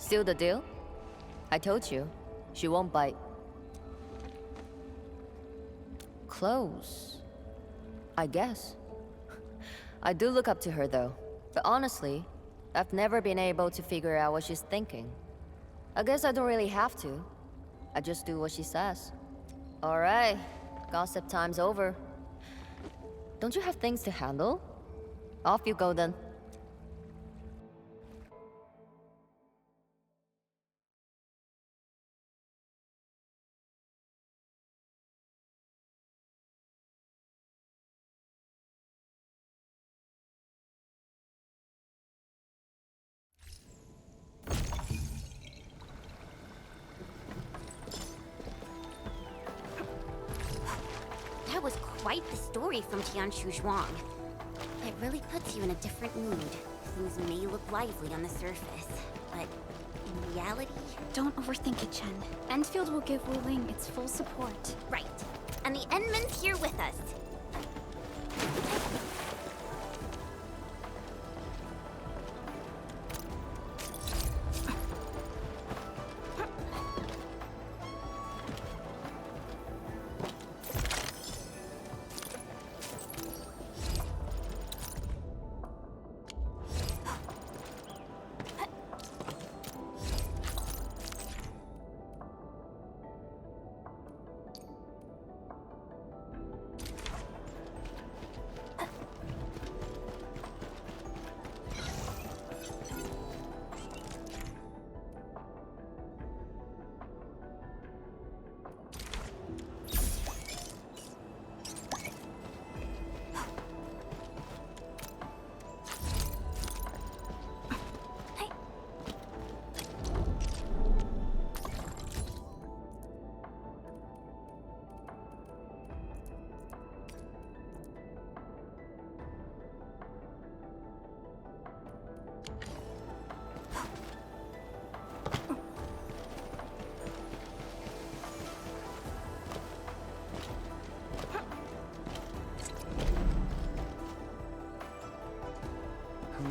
Seal the deal? I told you, she won't bite. Close, I guess. I do look up to her though, but honestly, I've never been able to figure out what she's thinking. I guess I don't really have to. I just do what she says. Alright, gossip time's over. Don't you have things to handle? Off you go then. That was quite the story from Tianshu Zhuang. It really puts you in a different mood. Things may look lively on the surface, but in reality... Don't overthink it, Chen. Endfield will give Wu Ling its full support. Right. And the Endman's here with us.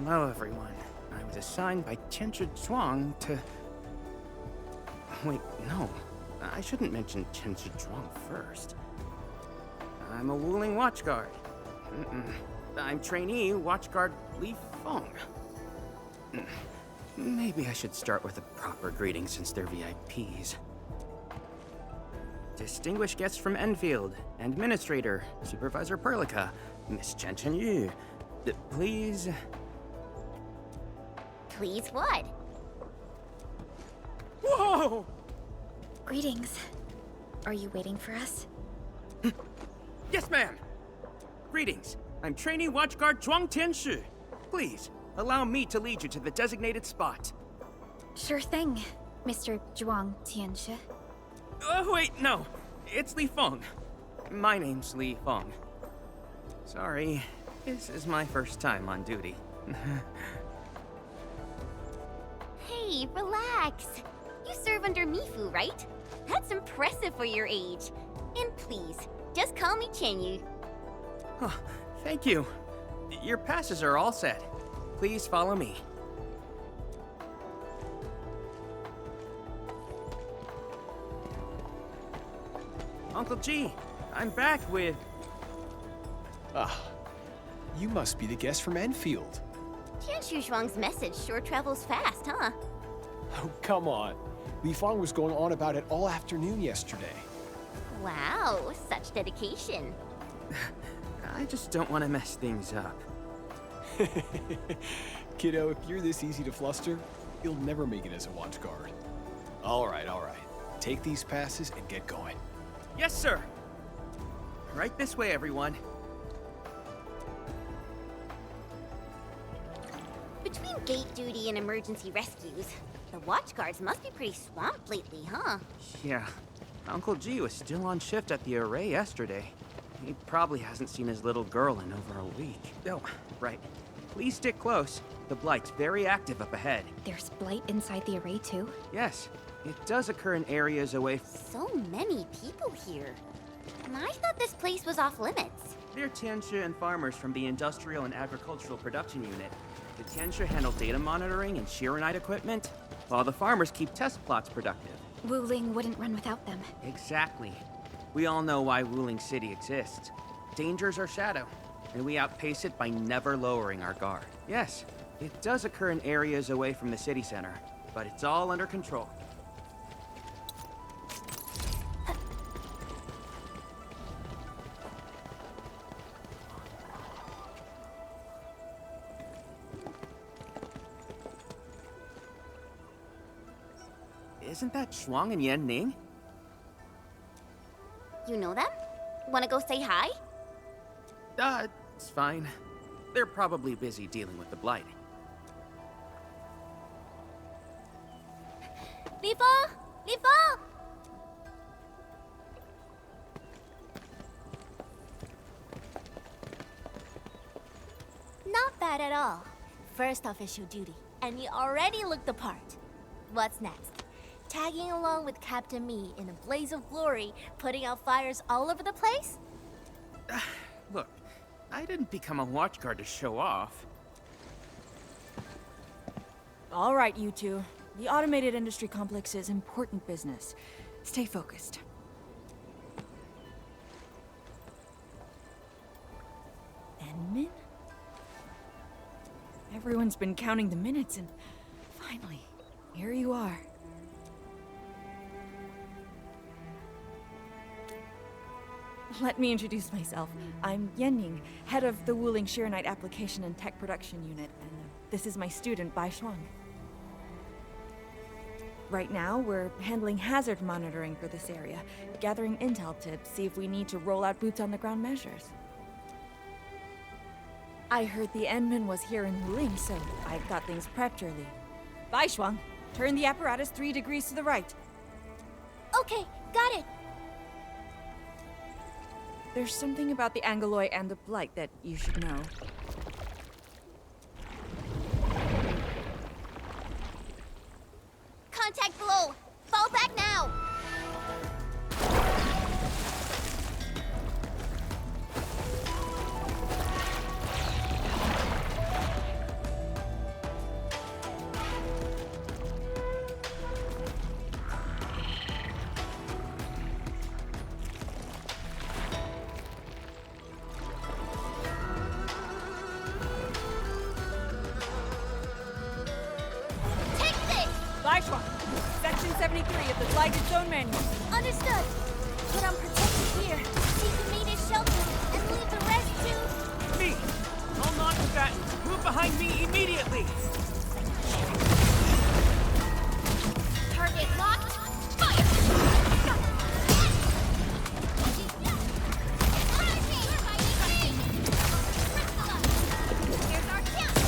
Hello, everyone. I was assigned by Tianshu Zhuang to... Wait, no. I shouldn't mention Tianshu Zhuang first. I'm a Wuling Watchguard. I'm trainee Watchguard Li Feng. Maybe I should start with a proper greeting since they're VIPs. Distinguished guests from Endfield, Administrator, Supervisor Perlica, Miss Chen Yu. Please... Please what? Whoa! Greetings. Are you waiting for us? Yes, ma'am! Greetings. I'm trainee Watchguard Zhuang Tianshu. Please, allow me to lead you to the designated spot. Sure thing, Mr. Zhuang Tianshi. Oh, wait, no. It's Li Feng. My name's Li Feng. Sorry, this is my first time on duty. Hey, relax. You serve under Mifu, right? That's impressive for your age. And please, just call me Chenyu. Oh, thank you. Your passes are all set. Please follow me. Uncle G, I'm back with... Ah, you must be the guest from Endfield. Tianshu Zhuang's message sure travels fast, huh? Oh, come on. Li Feng was going on about it all afternoon yesterday. Wow, such dedication. I just don't want to mess things up. Kiddo, if you're this easy to fluster, you'll never make it as a watch guard. All right. Take these passes and get going. Yes, sir. Right this way, everyone. Between gate duty and emergency rescues, the watch guards must be pretty swamped lately, huh? Yeah. Uncle G was still on shift at the array yesterday. He probably hasn't seen his little girl in over a week. Oh, right. Please stick close. The Blight's very active up ahead. There's blight inside the array too? Yes, it does occur in areas away So many people here. I thought this place was off limits. They're Tianshu and farmers from the Industrial and Agricultural Production Unit. The Tianshu handle data monitoring and Shiranite equipment. while the farmers keep test plots productive. Wuling wouldn't run without them. Exactly. We all know why Wuling City exists. Danger's our shadow, and we outpace it by never lowering our guard. Yes, it does occur in areas away from the city center, but it's all under control. Isn't that Shuang and Yan Ning? You know them? Wanna go say hi? It's fine. They're probably busy dealing with the blight. Li Feng! Li Feng! Not bad at all. First official duty, and you already look the part. What's next? Tagging along with Captain Me in a blaze of glory, putting out fires all over the place? Look, I didn't become a watchguard to show off. All right, you two. The automated industry complex is important business. Stay focused. Enmin? Everyone's been counting the minutes, and finally, here you are. Let me introduce myself. I'm Yenning, head of the Wuling Shiranite Application and Tech Production Unit, and this is my student, Bai Shuang. Right now, we're handling hazard monitoring for this area, gathering intel to see if we need to roll out boots-on-the-ground measures. I heard the Endman was here in Wuling, so I've got things prepped early. Bai Shuang, turn the apparatus 3 degrees to the right. Okay, got it. There's something about the Angoloi and the Blight that you should know. Contact below. Fall back now. Bai Shuang, Section 73 of the Blighted Zone Manual. Understood. But I'm protected here. Seek immediate shelter and leave the rest to... Me! Hold on to that! Move behind me immediately! Target locked. Fire! Here's our chance.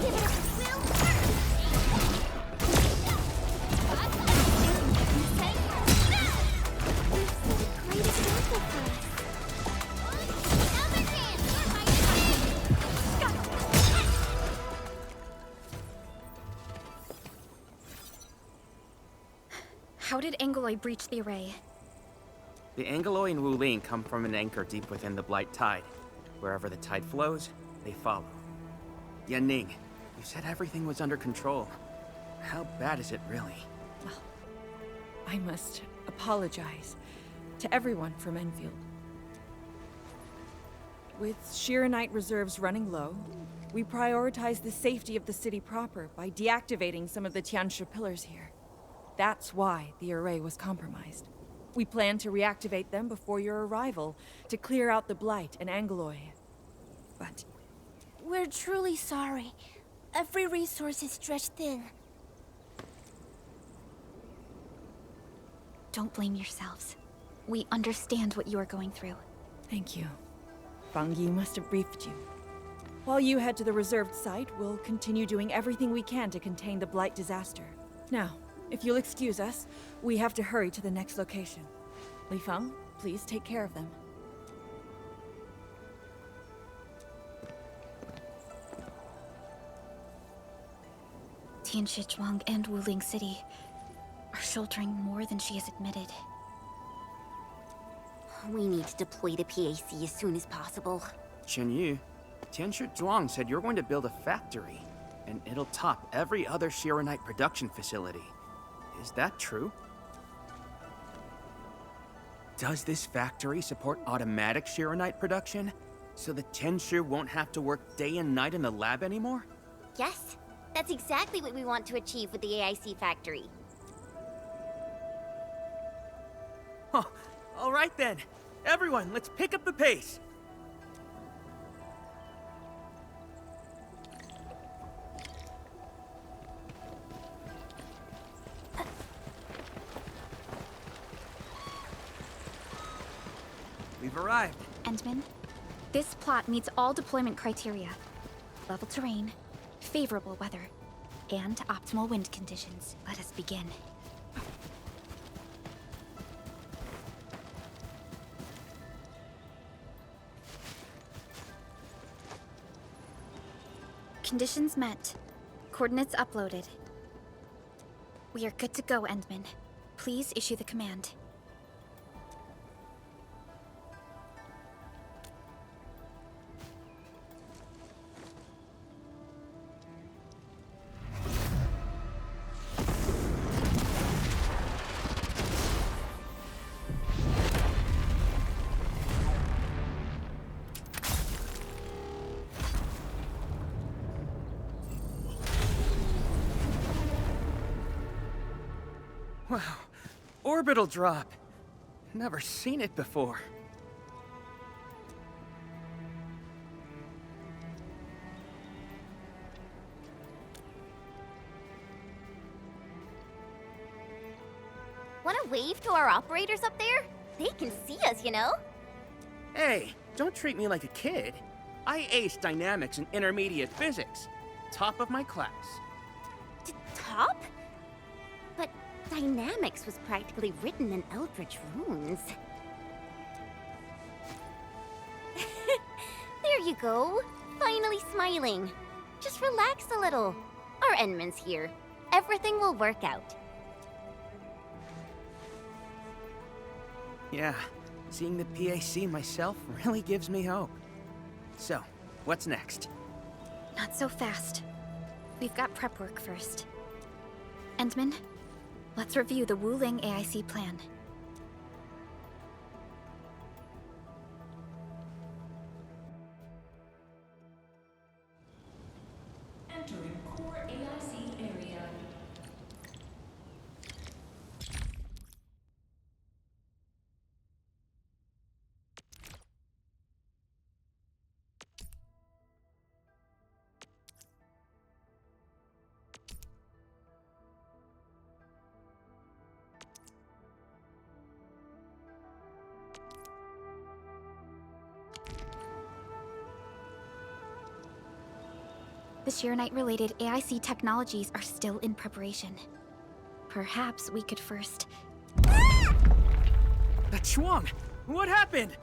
Give it a will. Great example for us. Another chance. How did Angoloi breach the array? The Angoloi and Wuling come from an anchor deep within the Blight Tide. Wherever the tide flows, they follow. Yan Ning, you said everything was under control. How bad is it really? I must apologize to everyone from Enfield. With Shiranite reserves running low, we prioritize the safety of the city proper by deactivating some of the Tiansha pillars here. That's why the array was compromised. We plan to reactivate them before your arrival to clear out the Blight and Angoloi. But We're truly sorry. Every resource is stretched thin. Don't blame yourselves. We understand what you are going through. thank you. Fang Yi must have briefed you. While you head to the reserved site, we'll continue doing everything we can to contain the Blight disaster. Now, if you'll excuse us, we have to hurry to the next location. Li Feng, please take care of them. Tianshi Zhuang and Wuling City are sheltering more than she has admitted. We need to deploy the PAC as soon as possible. Chen Yu, Tianshi Zhuang said you're going to build a factory, and it'll top every other Shironite production facility. Is that true? Does this factory support automatic Shironite production? So the Tianshi won't have to work day and night in the lab anymore? Yes, that's exactly what we want to achieve with the AIC factory. Huh. All right then. Everyone, let's pick up the pace. We've arrived. Endman, this plot meets all deployment criteria. Level terrain, favorable weather, and optimal wind conditions. Let us begin. Conditions met. Coordinates uploaded. We are good to go, Endman. Please issue the command. Wow. Orbital drop. Never seen it before. Want to wave to our operators up there? They can see us, you know? Hey, don't treat me like a kid. I aced dynamics and intermediate physics. Top of my class. Top? But dynamics was practically written in Eldritch runes. There you go. Finally smiling. Just relax a little. Our Endman's here. Everything will work out. Yeah, seeing the PAC myself really gives me hope. So, what's next? Not so fast. We've got prep work first. Endman, let's review the Wuling AIC plan. Entering core AIC area. The Shironite-related AIC technologies are still in preparation. Perhaps we could first... That Chuang! What happened?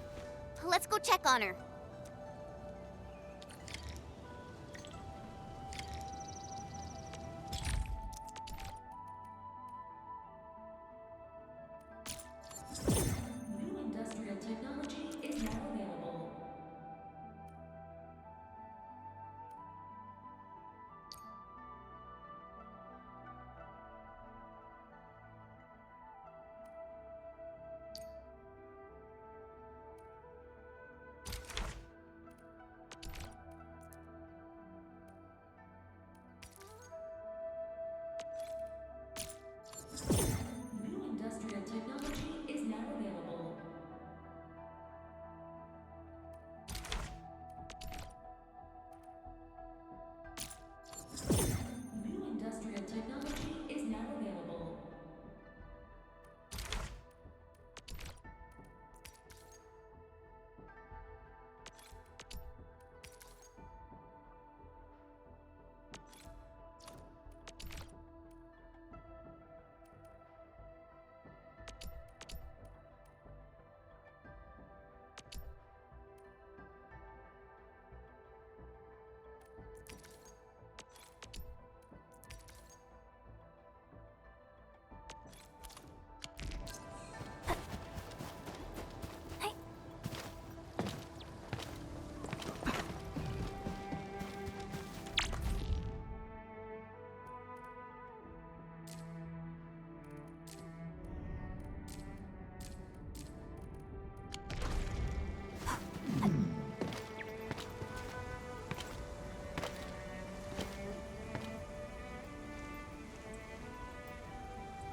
Let's go check on her. New industrial technology is now available.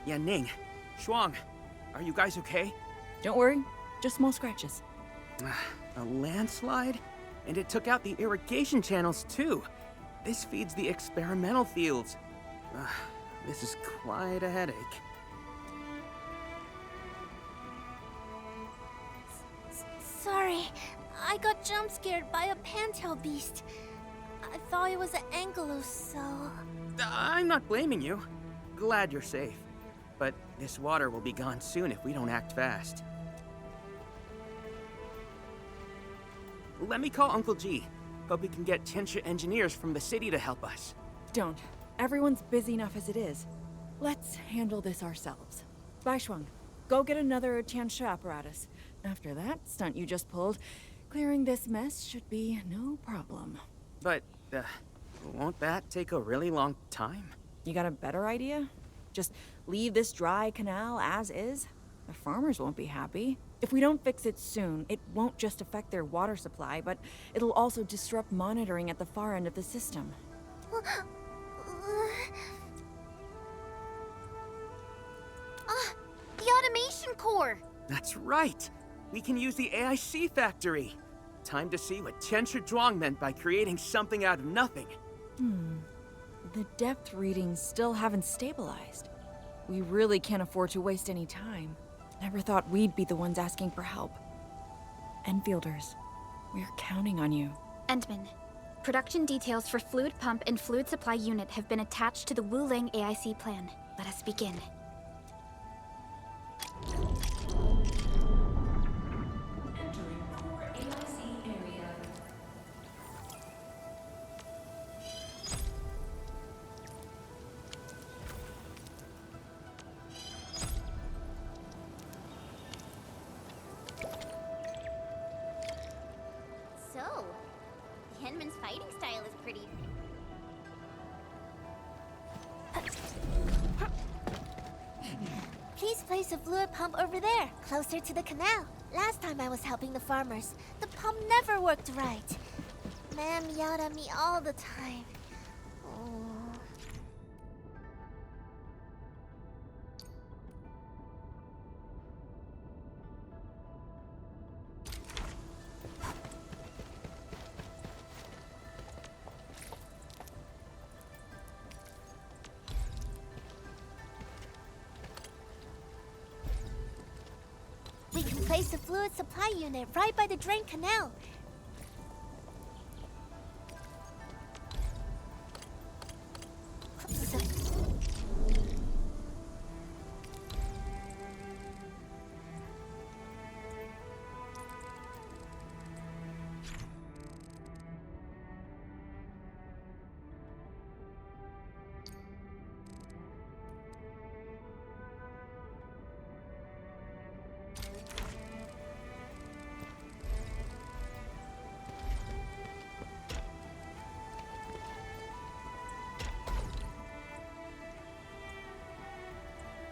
Yeah, Ning. Shuang, are you guys okay? Don't worry, just small scratches. A landslide? And it took out the irrigation channels, too. This feeds the experimental fields. This is quite a headache. Sorry, I got jump scared by a pantail beast. I thought it was an angelos, so... I'm not blaming you. Glad you're safe. But this water will be gone soon if we don't act fast. Let me call Uncle G. Hope we can get Tianxia engineers from the city to help us. Don't. Everyone's busy enough as it is. Let's handle this ourselves. Baishuang, go get another Tianxia apparatus. After that stunt you just pulled, clearing this mess should be no problem. But, won't that take a really long time? You got a better idea? Just leave this dry canal as is? The farmers won't be happy. If we don't fix it soon, it won't just affect their water supply, but it'll also disrupt monitoring at the far end of the system. The automation core! That's right! We can use the AIC factory! Time to see what Tianxia Zhuang meant by creating something out of nothing. The depth readings still haven't stabilized. We really can't afford to waste any time. Never thought we'd be the ones asking for help. Enfielders, we're counting on you. Endman, production details for fluid pump and fluid supply unit have been attached to the Wuling AIC plan. Let us begin. Entering core AIC area. So, Henman's fighting style is pretty... Please place a fluid pump over there, closer to the canal. Last time I was helping the farmers, the pump never worked right. Ma'am yelled at me all the time. Oh. We can place a fluid supply unit right by the drain canal.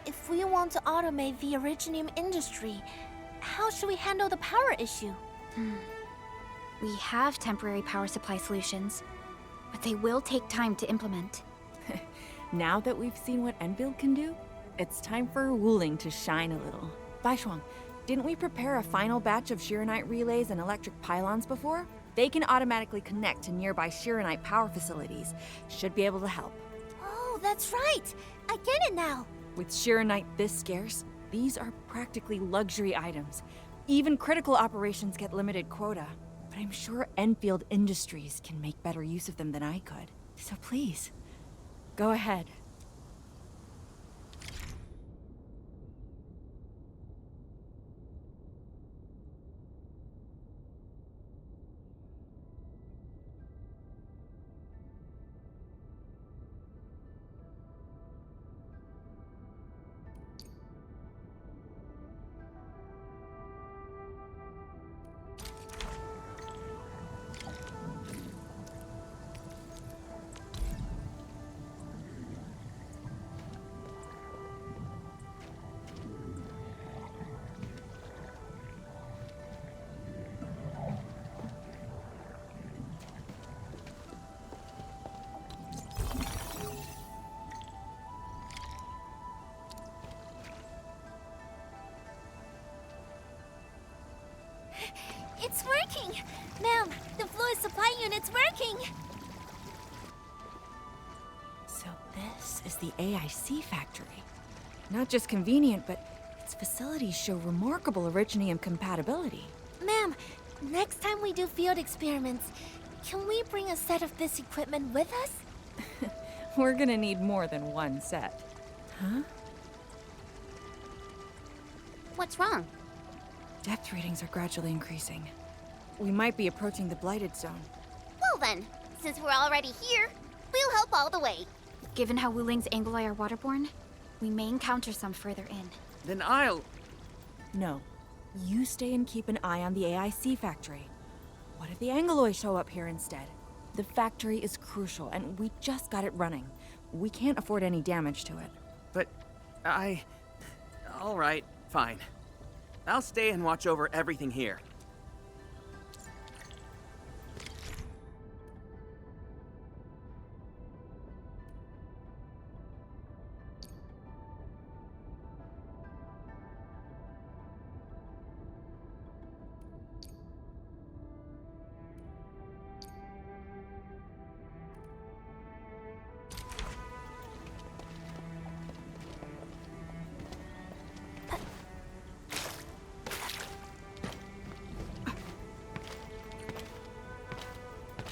If we want to automate the Originium industry, how should we handle the power issue? We have temporary power supply solutions, but they will take time to implement. Now that we've seen what Enfield can do, it's time for Wuling to shine a little. Baishuang, didn't we prepare a final batch of Shiranite relays and electric pylons before? They can automatically connect to nearby Shiranite power facilities. Should be able to help. Oh, that's right! I get it now! With Shiranite this scarce, these are practically luxury items. Even critical operations get limited quota. But I'm sure Enfield Industries can make better use of them than I could. So please, go ahead. It's working! Ma'am, the fluid supply unit's working! So this is the AIC factory. Not just convenient, but its facilities show remarkable originium compatibility. Ma'am, next time we do field experiments, can we bring a set of this equipment with us? We're gonna need more than one set. Huh? What's wrong? Depth readings are gradually increasing. We might be approaching the blighted zone. Well then, since we're already here, we'll help all the way. Given how Wuling's Angli are waterborne, we may encounter some further in. Then I'll... No. You stay and keep an eye on the AIC factory. What if the Angli show up here instead? The factory is crucial, and we just got it running. We can't afford any damage to it. But all right, fine. I'll stay and watch over everything here.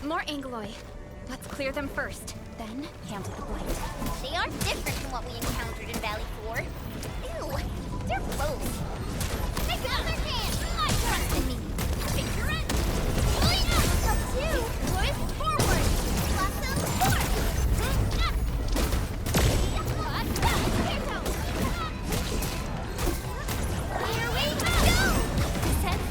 More Angli. Let's clear them first, then handle the blight. They are different from what we encountered in Valley 4. Ew, they're gross. Take another hand! I trust in me. Figure it! Up two! Push forward! Lasso forward! Here we go! Descent.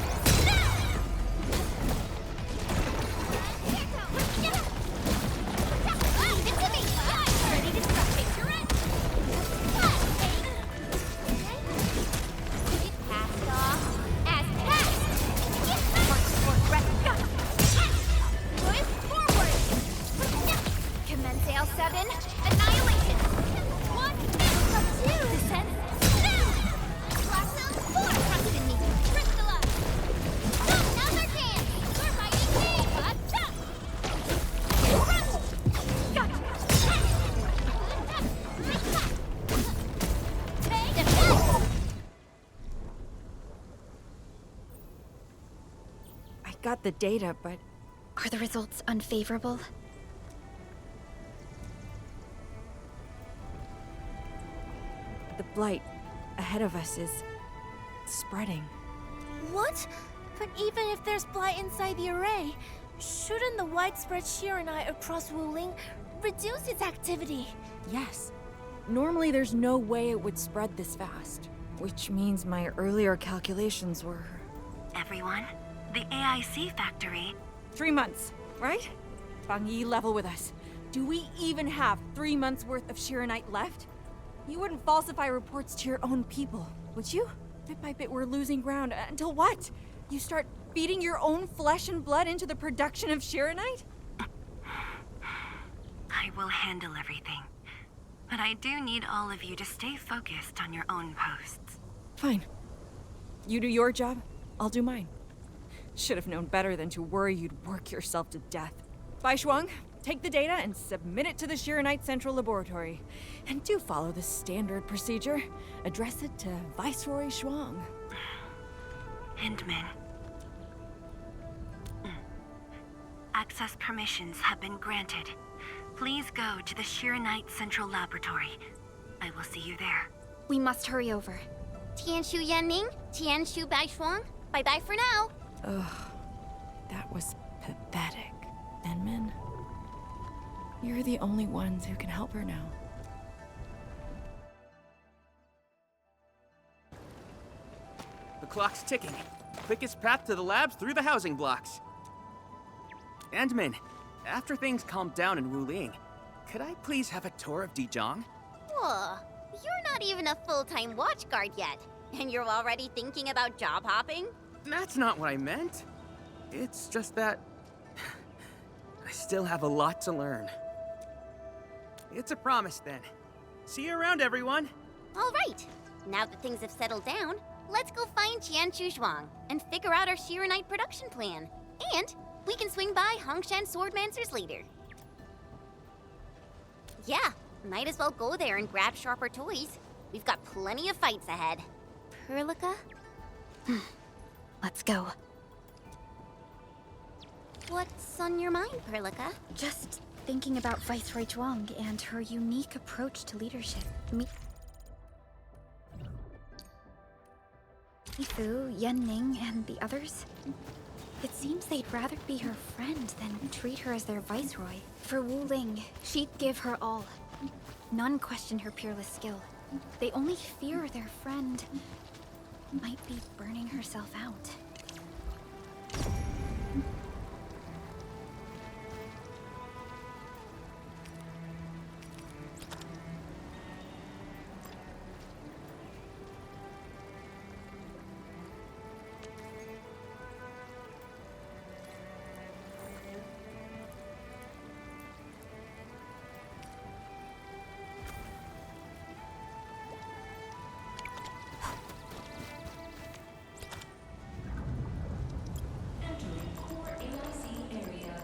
Got the data, but Are the results unfavorable? the blight ahead of us is spreading. What? But even if there's blight inside the array, shouldn't the widespread Shiranite across Wuling reduce its activity? Yes. Normally there's no way it would spread this fast. Which means my earlier calculations were... Everyone, the AIC factory. 3 months, right? Bang Yi, level with us. Do we even have 3 months worth of Shiranite left? You wouldn't falsify reports to your own people, would you? Bit by bit we're losing ground, until what? You start feeding your own flesh and blood into the production of Shiranite? I will handle everything. But I do need all of you to stay focused on your own posts. Fine. You do your job, I'll do mine. Should have known better than to worry you'd work yourself to death. Bai Shuang, take the data and submit it to the Shiranite Central Laboratory. And do follow the standard procedure. Address it to Viceroy Shuang. Hindman. Access permissions have been granted. Please go to the Shiranite Central Laboratory. I will see you there. We must hurry over. Tianshu Yanning, Tianshu Baishuang, bye-bye for now. Ugh, that was pathetic. Enman, you're the only ones who can help her now. The clock's ticking. Quickest path to the labs through the housing blocks. Endman, after things calm down in Wuling, could I please have a tour of Dijiang? Whoa, you're not even a full-time watch guard yet, and you're already thinking about job hopping? That's not what I meant. It's just that... I still have a lot to learn. It's a promise, then. See you around, everyone. All right, now that things have settled down, let's go find Qianchu Zhuang and figure out our Shiranite production plan. And we can swing by Hongshan Swordmancers later. Yeah, might as well go there and grab sharper toys. We've got plenty of fights ahead. Perlica? Let's go. What's on your mind, Perlica? Just thinking about Viceroy Zhuang and her unique approach to leadership. Mifu, Yan Ning, and the others? It seems they'd rather be her friend than treat her as their viceroy. For Wu Ling, she'd give her all. None question her peerless skill. They only fear their friend might be burning herself out. Entering core AIC area.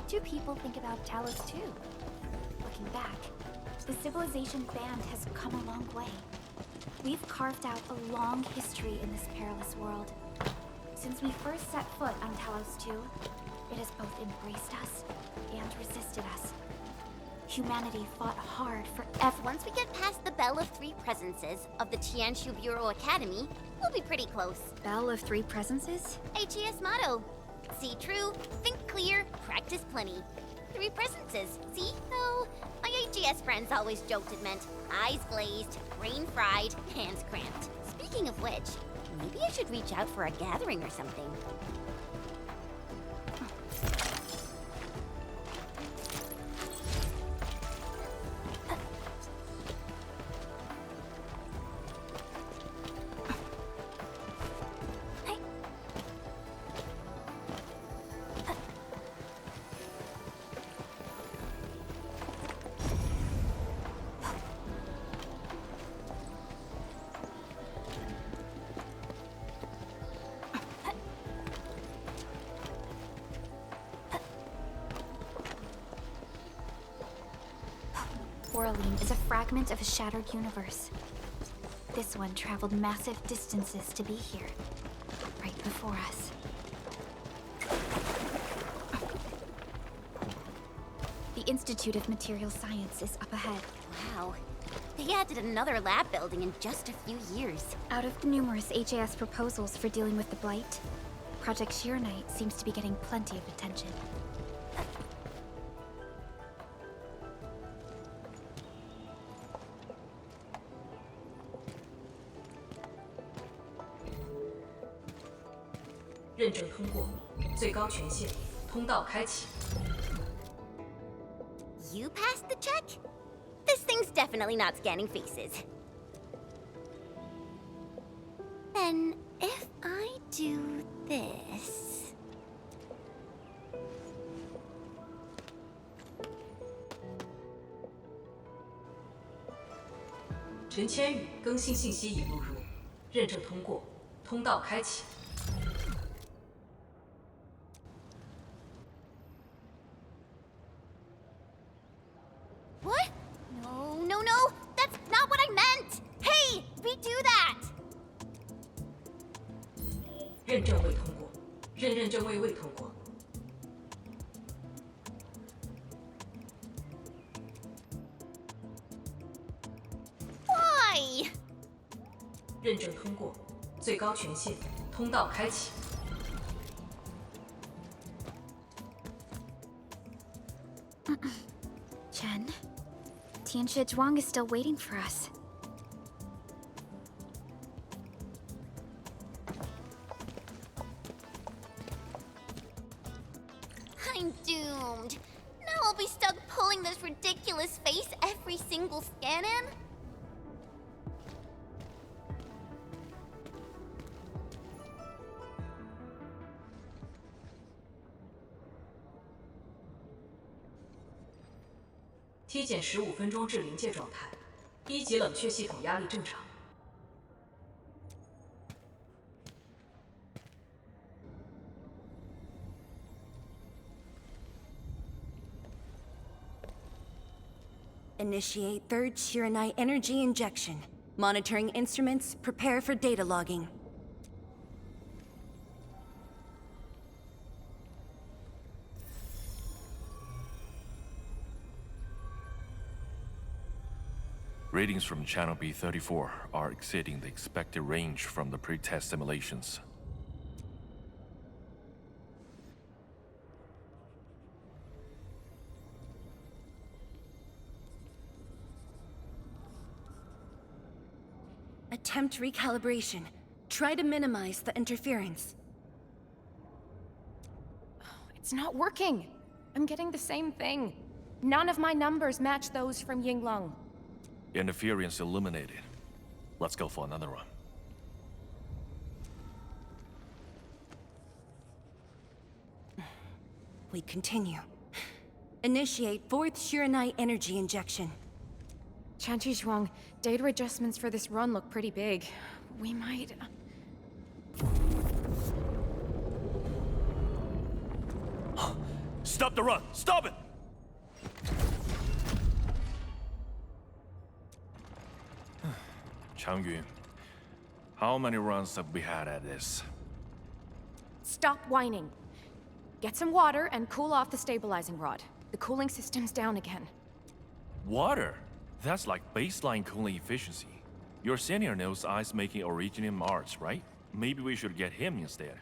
What do people think about Talos 2? Looking back, the civilization band has come a long way. We've carved out a long history in this perilous world. Since we first set foot on Talos 2, it has both embraced us and resisted us. Humanity fought hard for Once we get past the Bell of Three Presences of the Tianshu Bureau Academy, we'll be pretty close. Bell of Three Presences? AGS motto. See true, think clear, practice plenty. Three presences, see? Though, my AGS friends always joked it meant eyes glazed, brain fried, hands cramped. Speaking of which, maybe I should reach out for a gathering or something. Duraline is a fragment of a shattered universe. This one traveled massive distances to be here, right before us. The Institute of Material Science is up ahead. Wow. They added another lab building in just a few years. Out of the numerous HAS proposals for dealing with the Blight, Project Sheer-Knight seems to be getting plenty of attention. You passed the check? This thing's definitely not scanning faces. Then, if I do this... What? No, no, no! That's not what I meant! Hey! Redo that! Why? Chen, Tianxie Zhuang is still waiting for us. I'm doomed. Now I'll be stuck pulling this ridiculous face every single scan-in? Initiate third Sheer-Knight energy injection. Monitoring instruments, prepare for data logging. Readings from channel B34 are exceeding the expected range from the pre-test simulations. Attempt recalibration. Try to minimize the interference. It's not working. I'm getting the same thing. None of my numbers match those from Yinglong. Interference eliminated. Let's go for another run. We continue. Initiate fourth Sheer-Knight energy injection. Tianxie Zhuang, data adjustments for this run look pretty big. We might... Stop the run! Stop it! Changyun, how many runs have we had at this? Stop whining. Get some water and cool off the stabilizing rod. The cooling system's down again. Water? That's like baseline cooling efficiency. Your senior knows ice-making originium arts, right? Maybe we should get him instead.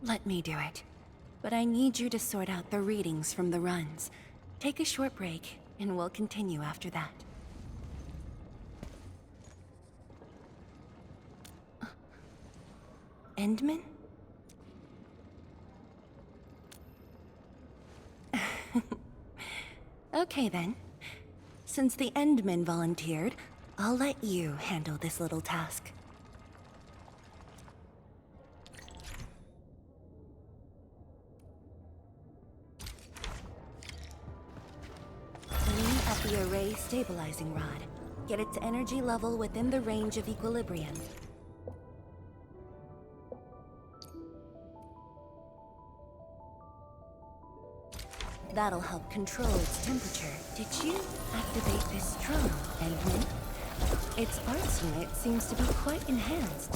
Let me do it. But I need you to sort out the readings from the runs. Take a short break, and we'll continue after that. Endman? Okay then. Since the Endman volunteered, I'll let you handle this little task. Aim at the array stabilizing rod. Get its energy level within the range of equilibrium. That'll help control its temperature. Did you activate this drum, Endman? Its arts unit seems to be quite enhanced.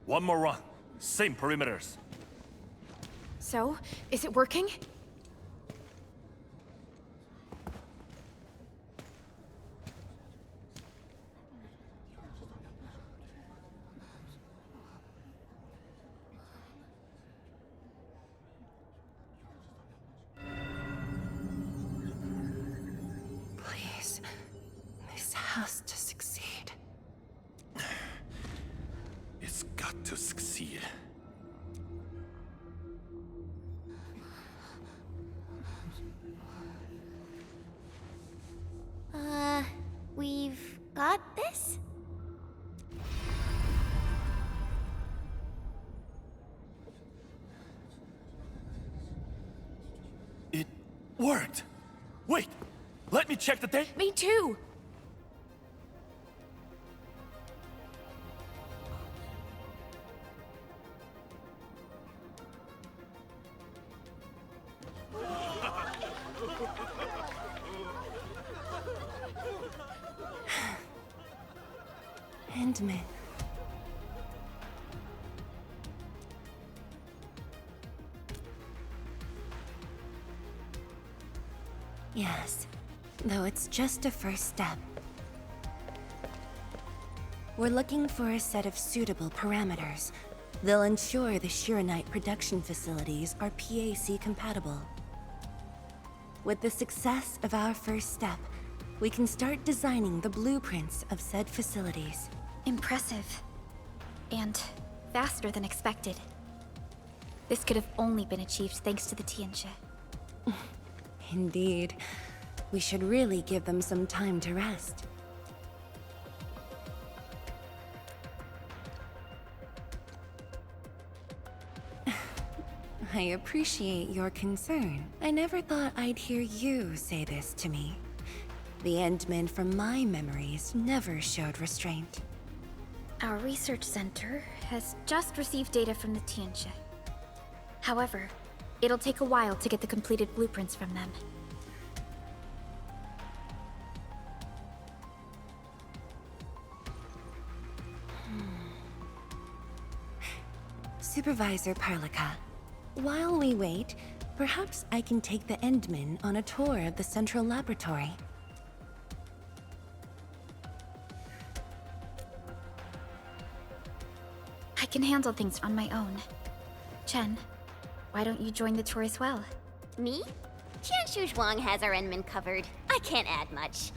One more run. Same perimeters. So, is it working? Please, this has to succeed. It's got to succeed. We've got this? It worked! Wait! Let me check the date! Me too! Endman. Yes, though it's just a first step. We're looking for a set of suitable parameters. They'll ensure the Shiranite production facilities are PAC compatible. With the success of our first step, we can start designing the blueprints of said facilities. Impressive. And faster than expected. This could have only been achieved thanks to the Tianxia. Indeed. We should really give them some time to rest. I appreciate your concern. I never thought I'd hear you say this to me. The Endmen from my memories never showed restraint. Our research center has just received data from the Tianxia. However, it'll take a while to get the completed blueprints from them. Supervisor Parlica, while we wait, perhaps I can take the Endmen on a tour of the central laboratory. I can handle things on my own. Chen, why don't you join the tour as well? Me? Qianshu Zhuang has our Endman covered. I can't add much.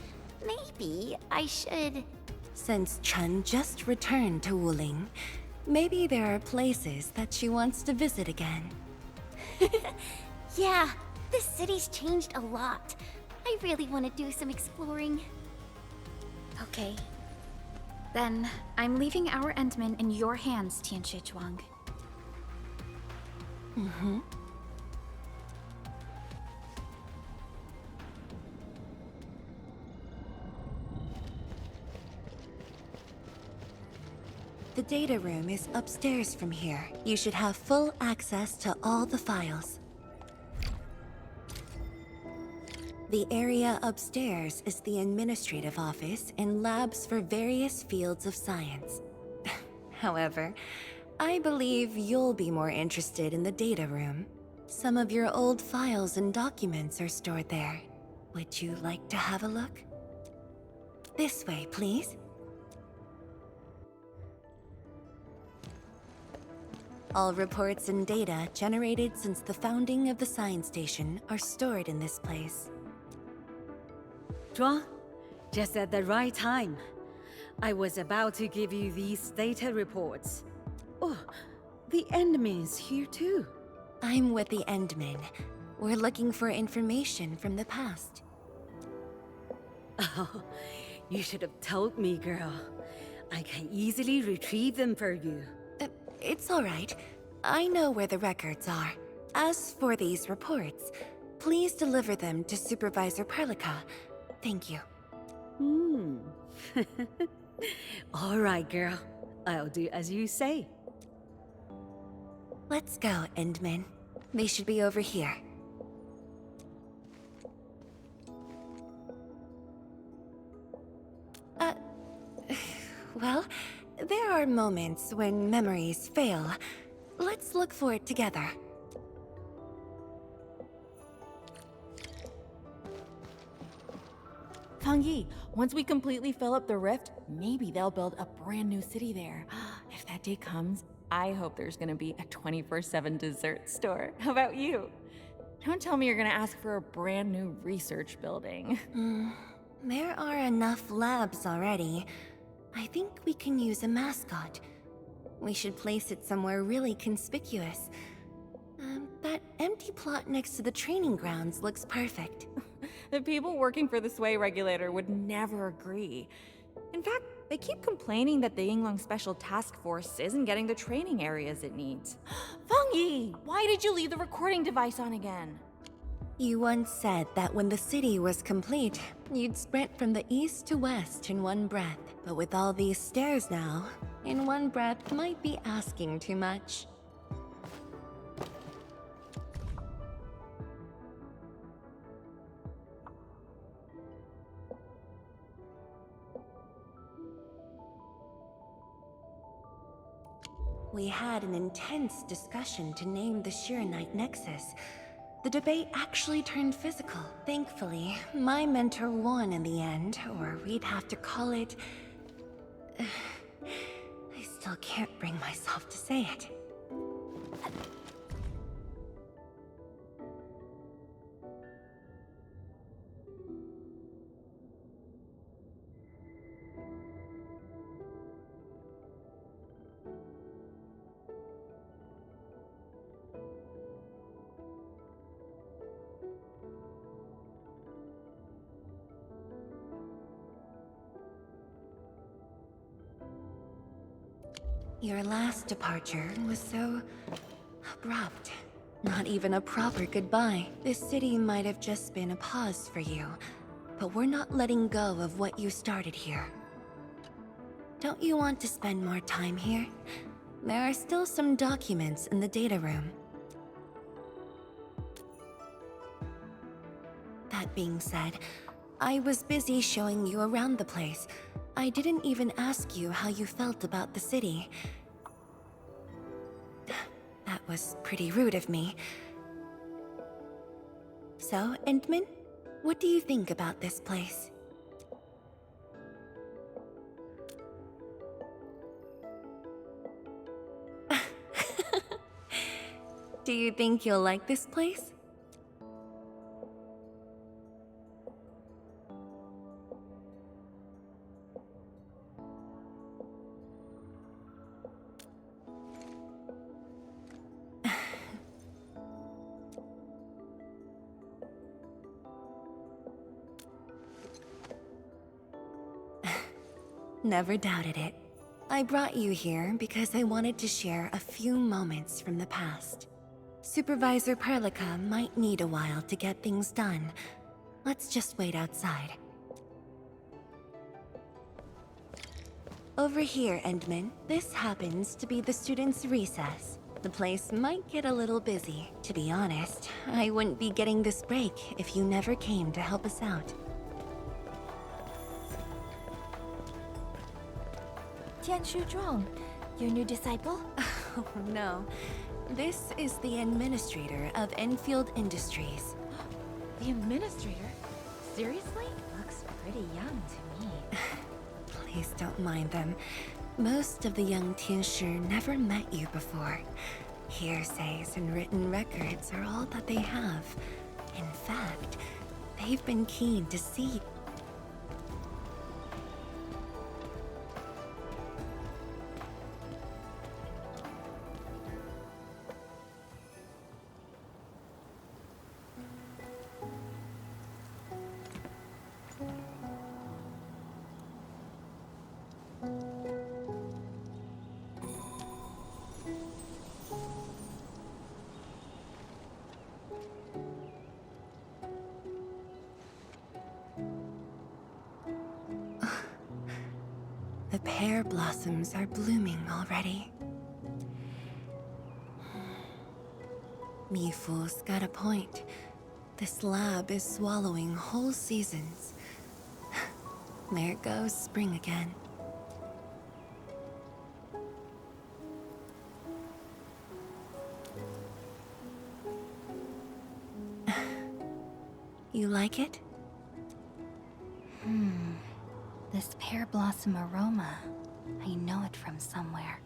Maybe I should... Since Chen just returned to Wuling, maybe there are places that she wants to visit again. Yeah, this city's changed a lot. I really want to do some exploring. Okay. Then, I'm leaving our Endman in your hands, Tianxia Zhuang. Mm-hmm. The data room is upstairs from here. You should have full access to all the files. The area upstairs is the administrative office and labs for various fields of science. However, I believe you'll be more interested in the data room. Some of your old files and documents are stored there. Would you like to have a look? This way, please. All reports and data generated since the founding of the science station are stored in this place. Zhuang, just at the right time. I was about to give you these data reports. Oh, the Endman's here too. I'm with the Endmen. We're looking for information from the past. Oh, you should have told me, girl. I can easily retrieve them for you. It's all right. I know where the records are. As for these reports, please deliver them to Supervisor Parlica. Thank you. All right, girl. I'll do as you say. Let's go, Endman. They should be over here. Uh, well, there are moments when memories fail. Let's look for it together. Fangyi, once we completely fill up the rift, maybe they'll build a brand new city there. If that day comes, I hope there's gonna be a 24/7 dessert store. How about you? Don't tell me you're gonna ask for a brand new research building. There are enough labs already. I think we can use a mascot. We should place it somewhere really conspicuous. That empty plot next to the training grounds looks perfect. The people working for the Sway Regulator would never agree. In fact, they keep complaining that the Yinglong Special Task Force isn't getting the training areas it needs. Fangyi, why did you leave the recording device on again? You once said that when the city was complete, you'd sprint from the east to west in one breath. But with all these stairs now, in one breath might be asking too much. We had an intense discussion to name the Shiranite Nexus. The debate actually turned physical. Thankfully, my mentor won in the end, or we'd have to call it... I still can't bring myself to say it. Your last departure was so abrupt. Not even a proper goodbye. This city might have just been a pause for you, but we're not letting go of what you started here. Don't you want to spend more time here? There are still some documents in the data room. That being said, I was busy showing you around the place. I didn't even ask you how you felt about the city. That was pretty rude of me. So, Endman, what do you think about this place? Do you think you'll like this place? Never doubted it. I brought you here because I wanted to share a few moments from the past. Supervisor Perlica might need a while to get things done. Let's just wait outside. Over here, Endman. This happens to be the students' recess. The place might get a little busy. To be honest, I wouldn't be getting this break if you never came to help us out. Tianshu Zhuang, your new disciple? Oh no. This is the administrator of Endfield Industries. The administrator? Seriously? Looks pretty young to me. Please don't mind them. Most of the young Tianshu never met you before. Hearsays and written records are all that they have. In fact, they've been keen to see. The pear blossoms are blooming already. Mifu's got a point. This lab is swallowing whole seasons. There goes spring again. You like it? This pear blossom aroma. I know it from somewhere.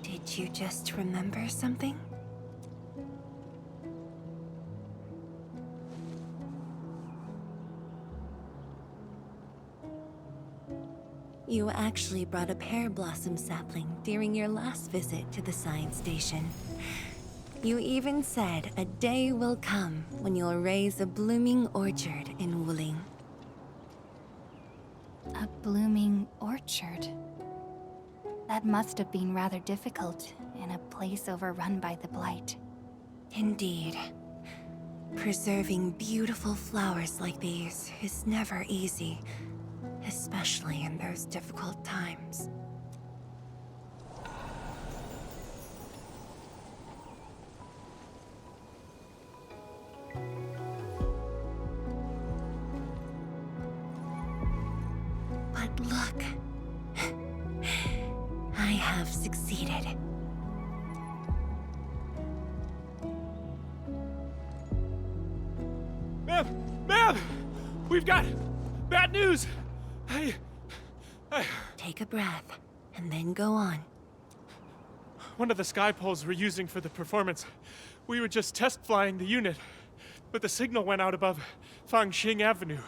Did you just remember something? You actually brought a pear blossom sapling during your last visit to the science station. You even said a day will come when you'll raise a blooming orchard in Wuling. A blooming orchard. That must have been rather difficult in a place overrun by the Blight. Indeed. Preserving beautiful flowers like these is never easy, especially in those difficult times. But look, I have succeeded. Ma'am! We've got bad news! Take a breath, and then go on. One of the sky poles we're using for the performance. We were just test flying the unit, but the signal went out above Fangxing Avenue.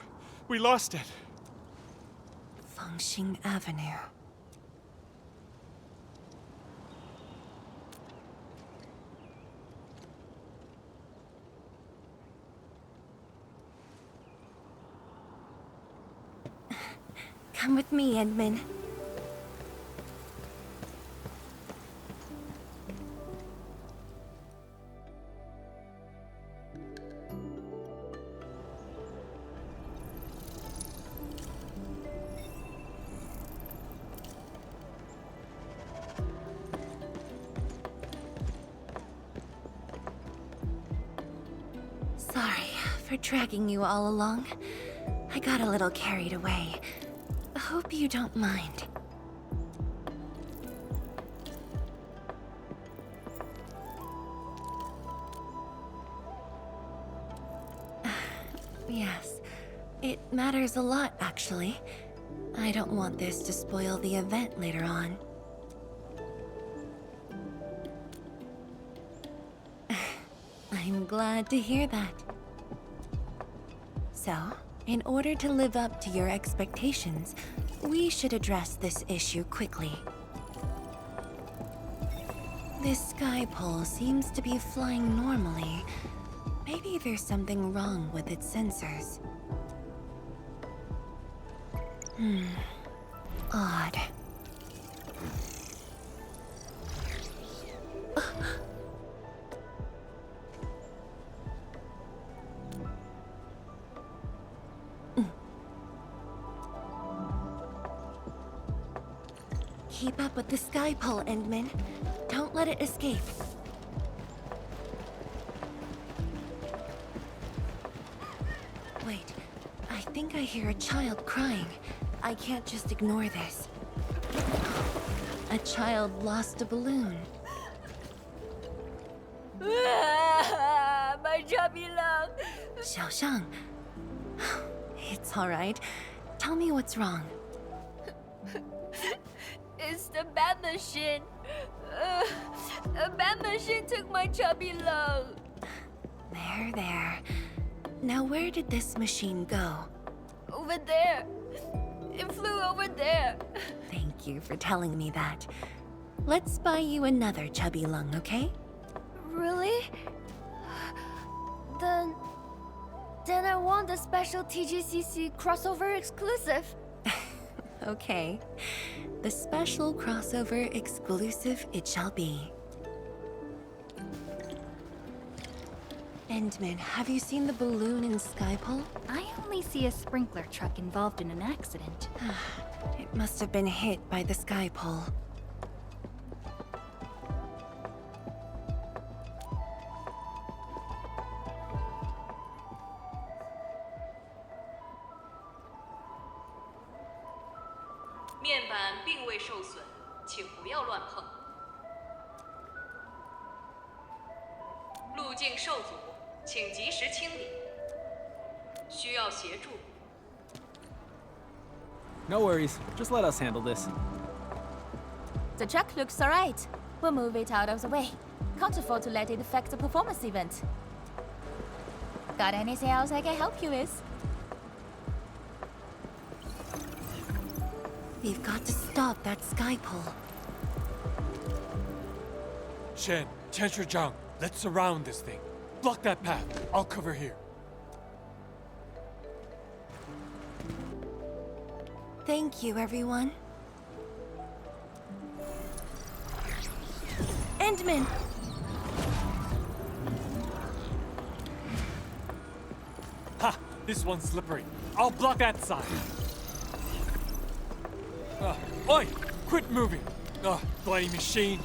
We lost it. Fangxing Avenue. Come with me, Edmund. Sorry for dragging you all along. I got a little carried away. Hope you don't mind. Yes, it matters a lot, actually. I don't want this to spoil the event later on. I'm glad to hear that. So, in order to live up to your expectations, we should address this issue quickly. This sky pole seems to be flying normally. Maybe there's something wrong with its sensors. Odd. Keep up with the sky pole, Endman. Don't let it escape. Wait, I think I hear a child crying. I can't just ignore this. A child lost a balloon. My chubby love. Xiaoshang. It's all right. Tell me what's wrong. It's the bat machine. A bat machine took my chubby love. There. Now where did this machine go? Over there. It flew over there. Thank you for telling me that. Let's buy you another chubby lung, okay? Really? Then I want the special TGCC crossover exclusive. Okay. The special crossover exclusive it shall be. Endman, have you seen the balloon in Skypole? I only see a sprinkler truck involved in an accident. It must have been hit by the Skypole. No worries, just let us handle this. The truck looks alright. We'll move it out of the way. Can't afford to let it affect the performance event. Got anything else I can help you with? We've got to stop that Skypole. Shen, Zhang, let's surround this thing. Block that path. I'll cover here. Thank you, everyone. Endman! Ha! This one's slippery. I'll block that side. Oi! Quit moving! Bloody machine!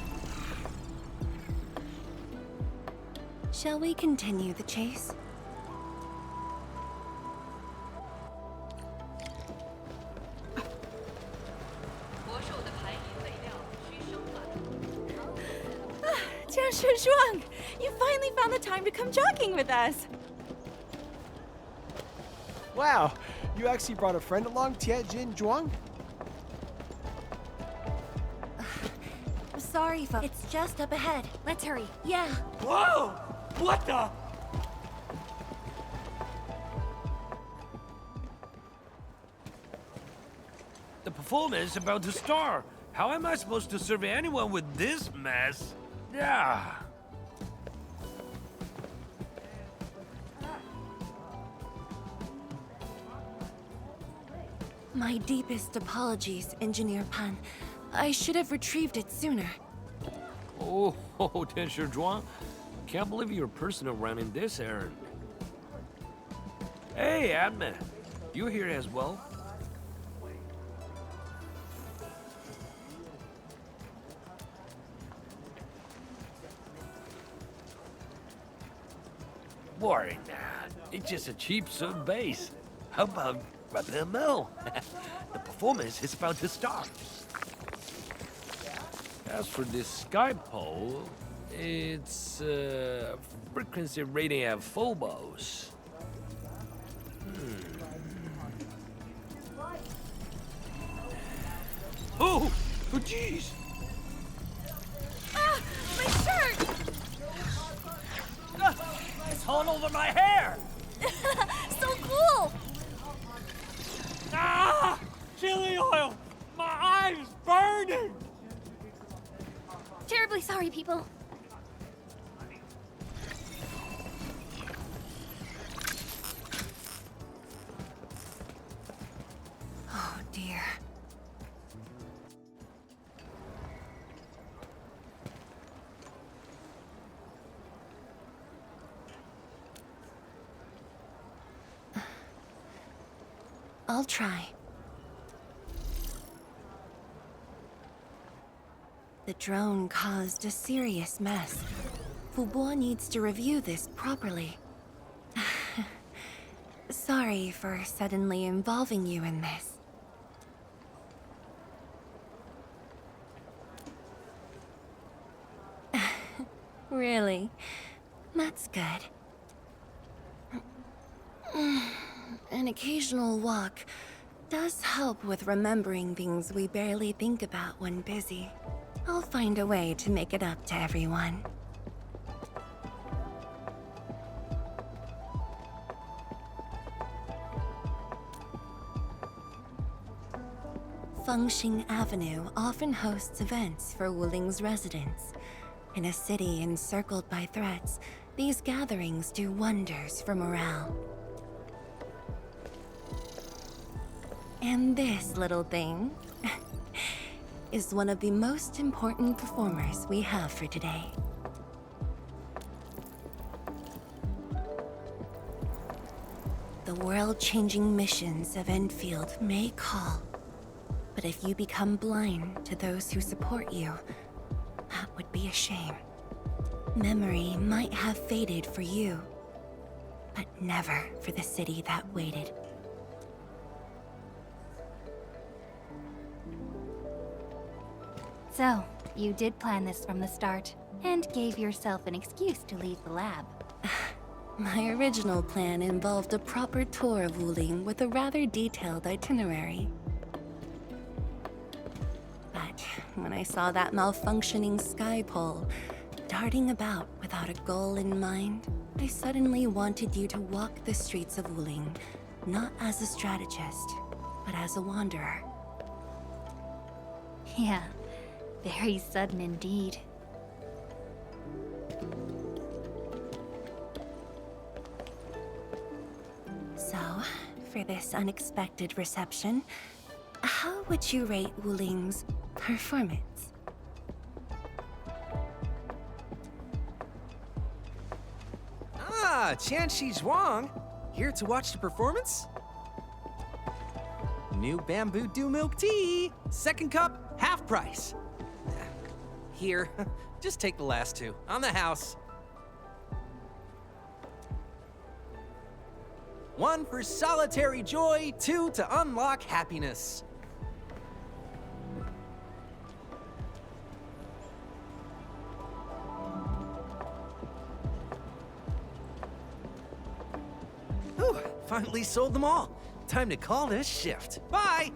Shall we continue the chase? Zhuang, you finally found the time to come jogging with us. Wow, you actually brought a friend along, Tianjin Zhuang? Sorry, folks. It's just up ahead. Let's hurry. Yeah. Whoa! What the? The performance is about to start. How am I supposed to serve anyone with this mess? Yeah. My deepest apologies, Engineer Pan. I should have retrieved it sooner. Oh, Tianshi Zhuang. Can't believe you're personal running this errand. Hey, Admin. You here as well? Worry not. It's just a cheap soda base. How about rubbing a mill? The performance is about to start. As for this Skypole, it's frequency rating at phobos. Oh, jeez! Ah, my shirt! It's all over my hair! So cool! Ah! Chili oil! My eye's burning! Terribly sorry, people. Oh, dear. I'll try. The drone caused a serious mess. Fubo needs to review this properly. Sorry for suddenly involving you in this. Really? That's good. An occasional walk does help with remembering things we barely think about when busy. I'll find a way to make it up to everyone. Fengxing Avenue often hosts events for Wuling's residents. In a city encircled by threats, these gatherings do wonders for morale. And this little thing is one of the most important performers we have for today. The world-changing missions of Endfield may call. But if you become blind to those who support you, that would be a shame. Memory might have faded for you, but never for the city that waited. So, you did plan this from the start, and gave yourself an excuse to leave the lab. My original plan involved a proper tour of Wuling with a rather detailed itinerary. But when I saw that malfunctioning sky pole, darting about without a goal in mind, I suddenly wanted you to walk the streets of Wuling, not as a strategist, but as a wanderer. Yeah, very sudden indeed. So, for this unexpected reception, how would you rate Wuling's performance? Ah, Qianxi Zhuang! Here to watch the performance? New bamboo dew milk tea! Second cup, half price. Here, just take the last two. On the house. One for solitary joy, two to unlock happiness. Whew, finally sold them all. Time to call this shift. Bye!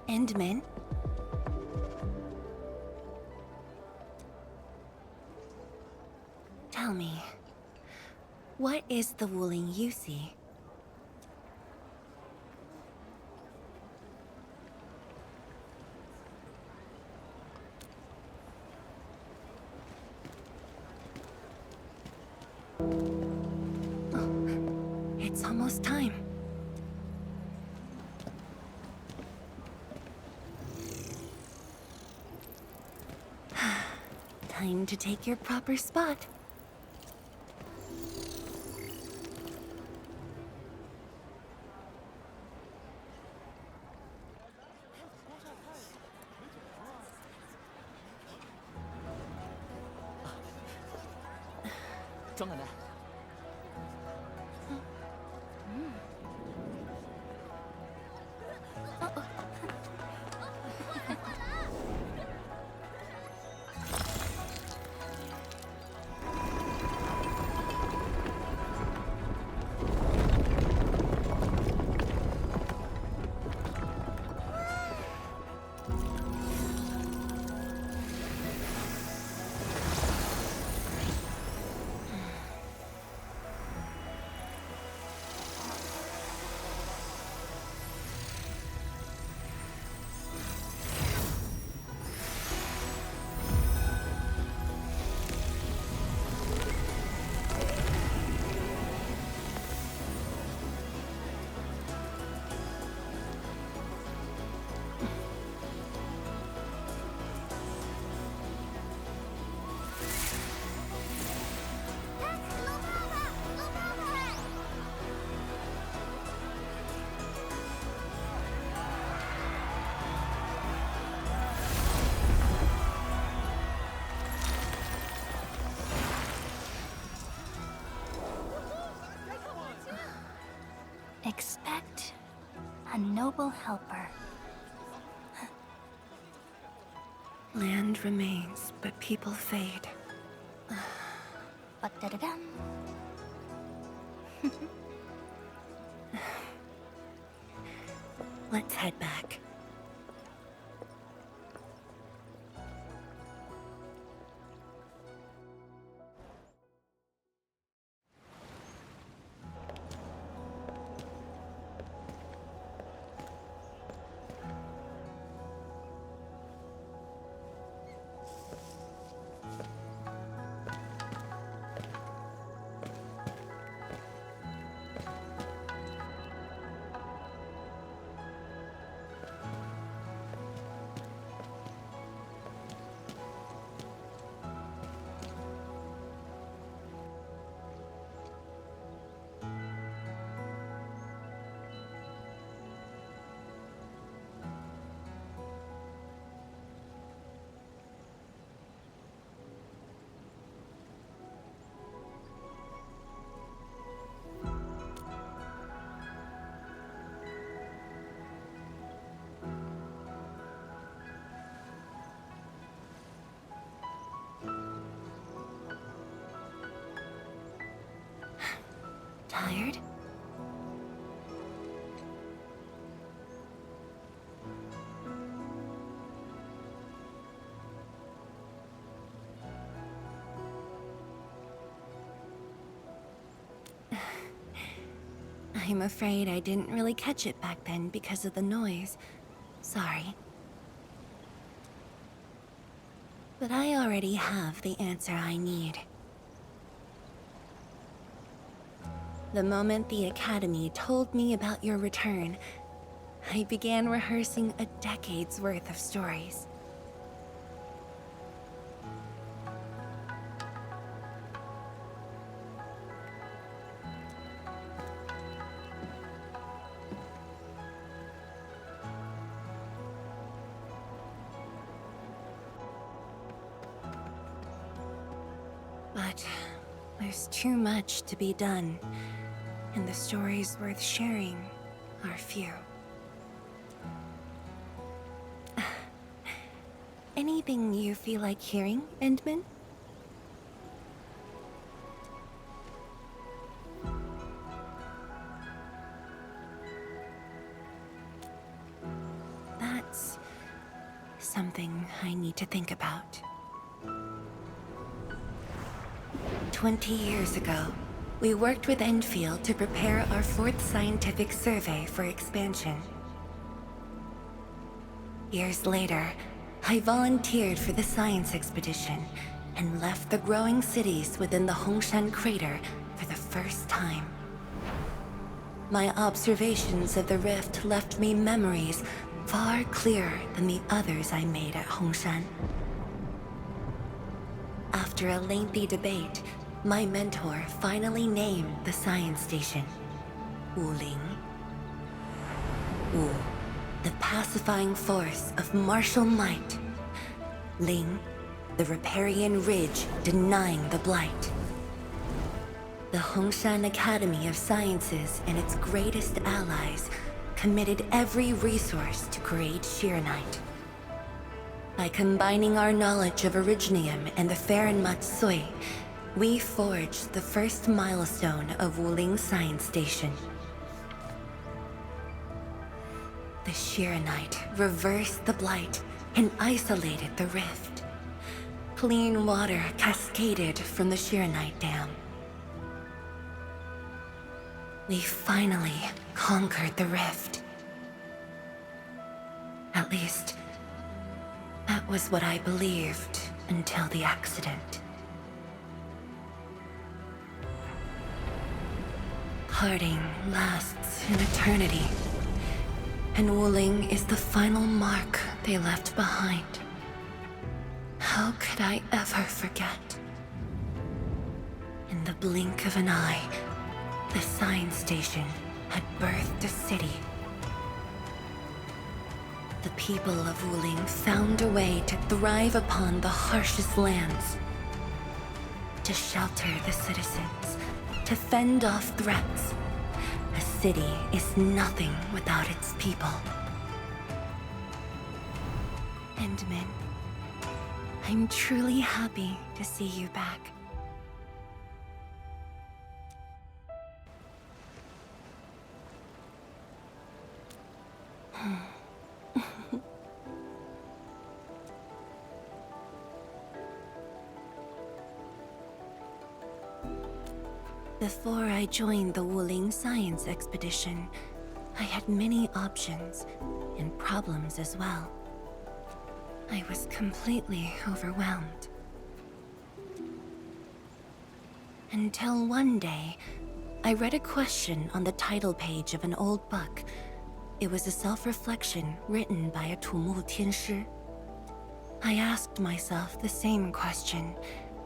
Endman? Tell me, what is the Wuling you see? Oh, it's almost time. Time to take your proper spot. Expect a noble helper. Land remains, but people fade. Ba-da-da-dum. Let's head back. I'm afraid I didn't really catch it back then because of the noise. Sorry. But I already have the answer I need. The moment the Academy told me about your return, I began rehearsing a decade's worth of stories. But there's too much to be done, and the stories worth sharing are few. Anything you feel like hearing, Endman? That's something I need to think about. 20 years ago, we worked with Endfield to prepare our 4th scientific survey for expansion. Years later, I volunteered for the science expedition and left the growing cities within the Hongshan crater for the first time. My observations of the rift left me memories far clearer than the others I made at Hongshan. After a lengthy debate, my mentor finally named the science station Wuling. Wu, the pacifying force of martial might. Ling, the riparian ridge denying the blight. The Hongshan Academy of Sciences and its greatest allies committed every resource to create Shiranite. By combining our knowledge of Originium and the Farron Matsui, we forged the first milestone of Wuling Science Station. The Shiranite reversed the blight and isolated the rift. Clean water cascaded from the Shiranite Dam. We finally conquered the rift. At least, that was what I believed until the accident. Parting lasts an eternity, and Wuling is the final mark they left behind. How could I ever forget? In the blink of an eye, the science station had birthed a city. The people of Wuling found a way to thrive upon the harshest lands, to shelter the citizens, to fend off threats. A city is nothing without its people. Endman, I'm truly happy to see you back. Before I joined the Wuling Science Expedition, I had many options and problems as well. I was completely overwhelmed. Until one day, I read a question on the title page of an old book. It was a self-reflection written by a Tumu Tianshi. I asked myself the same question,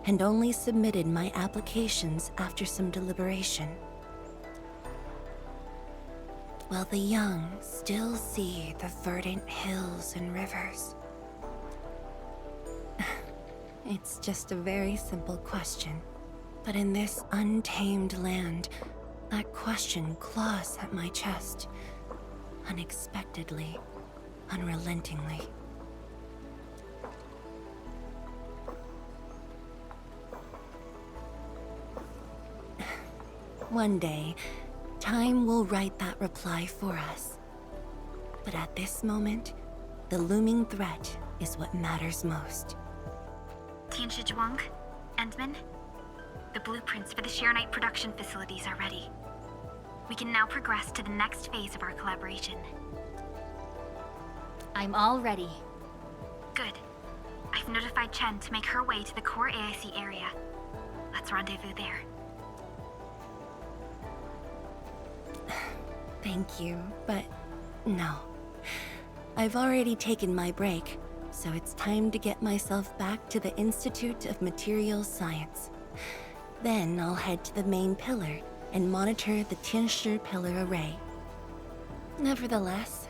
and only submitted my applications after some deliberation. While the young still see the verdant hills and rivers. It's just a very simple question. But in this untamed land, that question claws at my chest. Unexpectedly, unrelentingly. One day, time will write that reply for us. But at this moment, the looming threat is what matters most. Tianshi Zhuang, Endman, the blueprints for the Shiranite production facilities are ready. We can now progress to the next phase of our collaboration. I'm all ready. Good. I've notified Chen to make her way to the core AIC area. Let's rendezvous there. Thank you, but no. I've already taken my break, so it's time to get myself back to the Institute of Materials Science. Then I'll head to the main pillar and monitor the Tianshi pillar array. Nevertheless,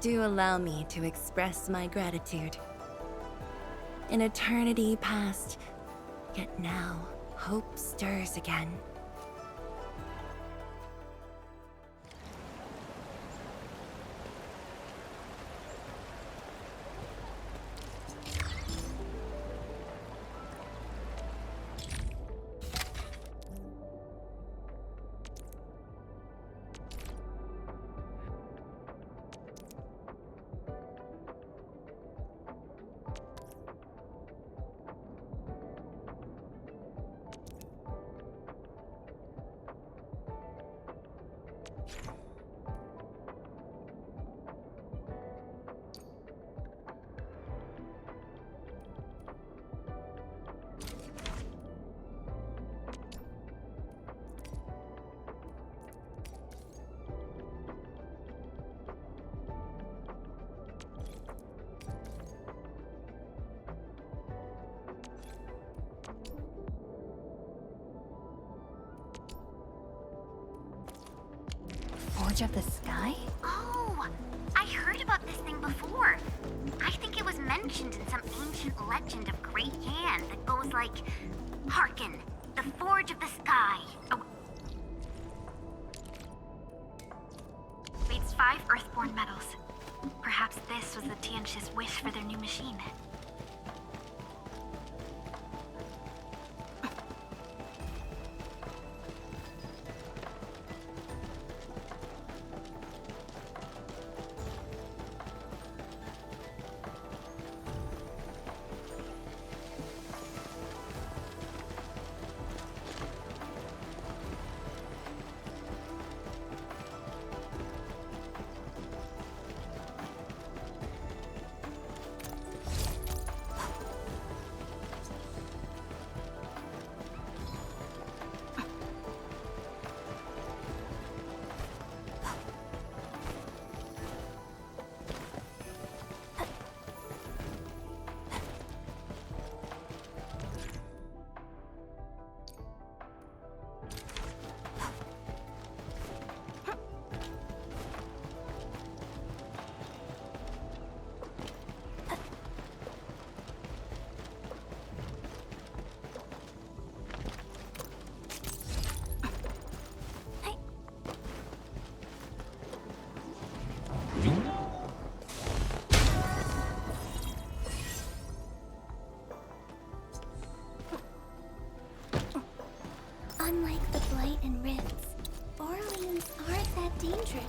do allow me to express my gratitude. An eternity passed, yet now hope stirs again. Forge of the Sky? Oh, I heard about this thing before. I think it was mentioned in some ancient legend of Great Yan that goes like, "Hearken, the Forge of the Sky." Oh. Waits 5 Earthborn metals. Perhaps this was the Tianshi's wish for their new machine. Unlike the Blight and Rifts, Orleans aren't that dangerous.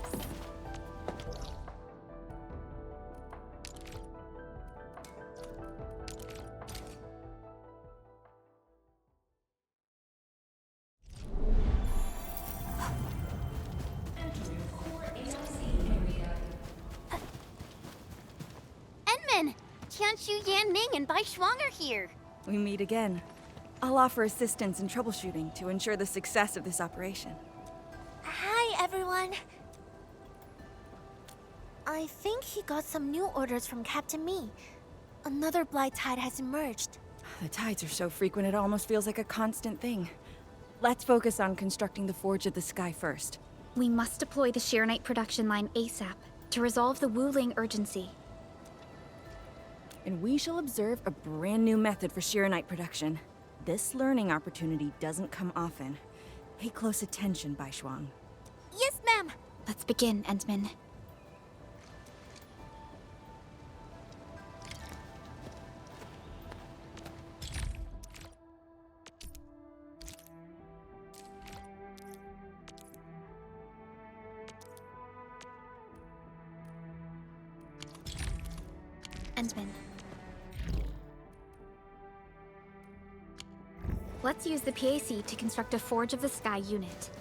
Enman! Tianshu, Yan Ning, and Bai Shuang are here. We meet again. I'll offer assistance in troubleshooting to ensure the success of this operation. Hi, everyone. I think he got some new orders from Captain Me. Another Blight tide has emerged. The tides are so frequent it almost feels like a constant thing. Let's focus on constructing the Forge of the Sky first. We must deploy the Sheernite production line ASAP to resolve the Wuling urgency. And we shall observe a brand new method for Sheernite production. This learning opportunity doesn't come often. Pay close attention, Bai Shuang. Yes, ma'am. Let's begin, Endman. Endman. Let's use the PAC to construct a Forge of the Sky unit.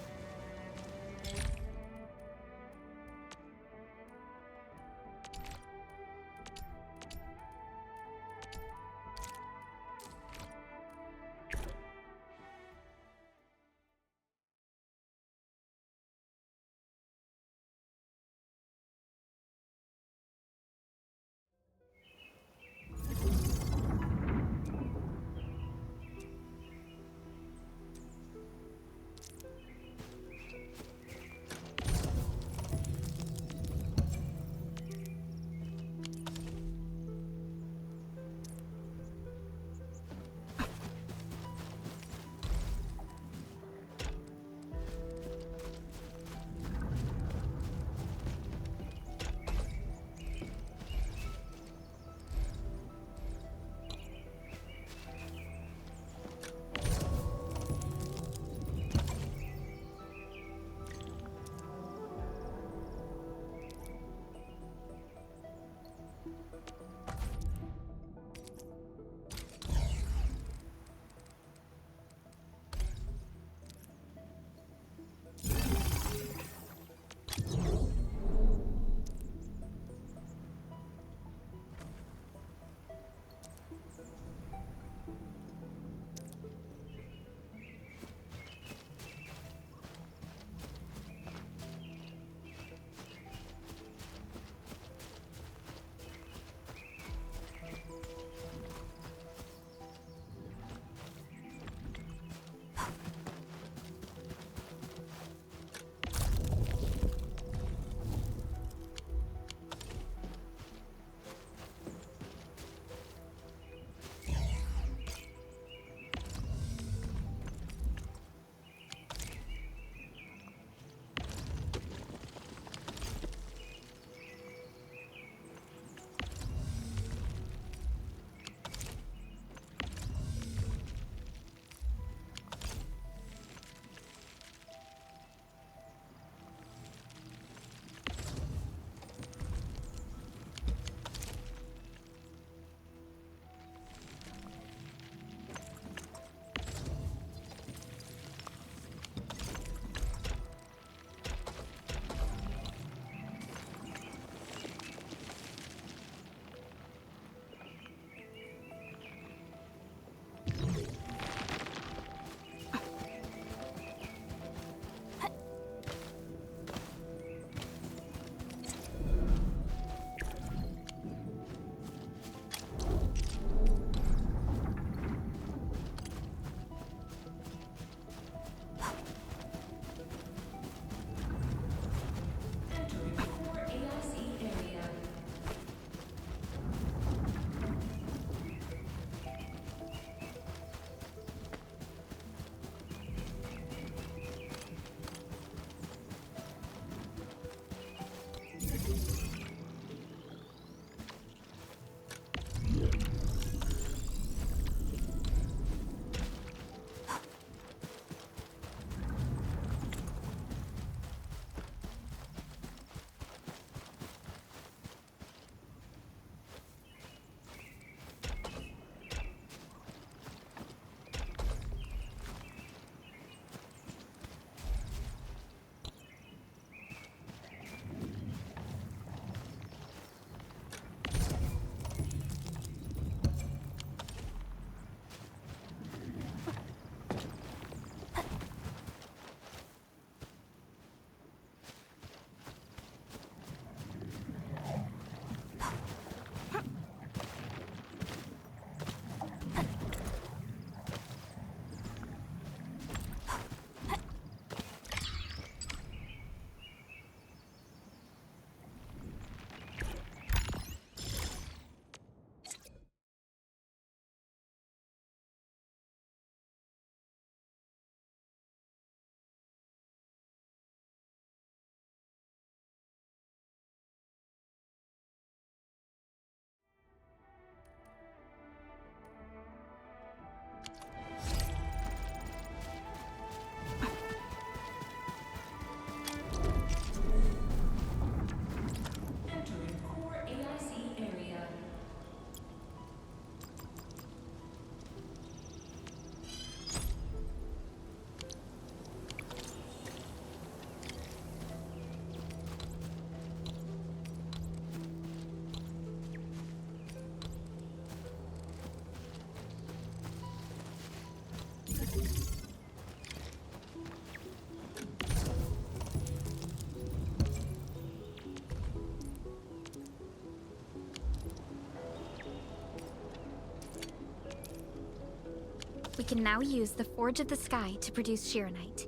We can now use the Forge of the Sky to produce Shironite.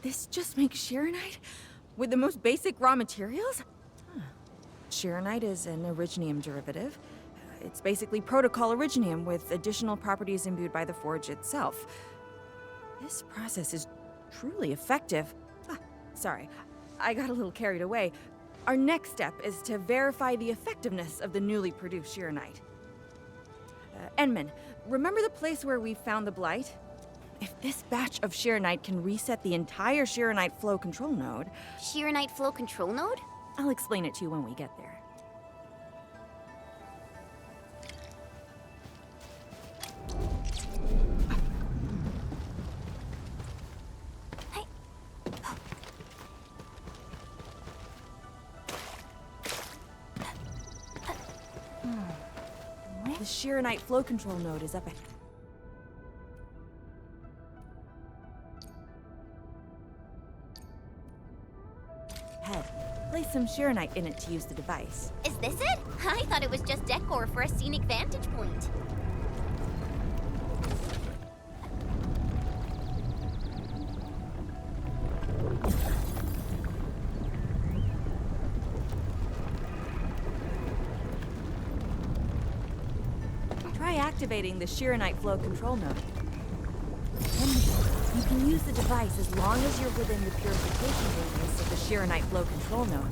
This just makes Shironite? With the most basic raw materials? Huh. Shironite is an originium derivative. It's basically protocol originium with additional properties imbued by the forge itself. This process is truly effective. Sorry, I got a little carried away. Our next step is to verify the effectiveness of the newly produced Shironite. Enman, remember the place where we found the Blight? If this batch of Shironite can reset the entire Shironite flow control node... Shironite flow control node? I'll explain it to you when we get there. The Shironite flow control node is up ahead. Place some Shironite in it to use the device. Is this it? I thought it was just decor for a scenic vantage point. Try activating the Shironite flow control node. You can use the device as long as you're within the purification radius of the Shironite flow control node.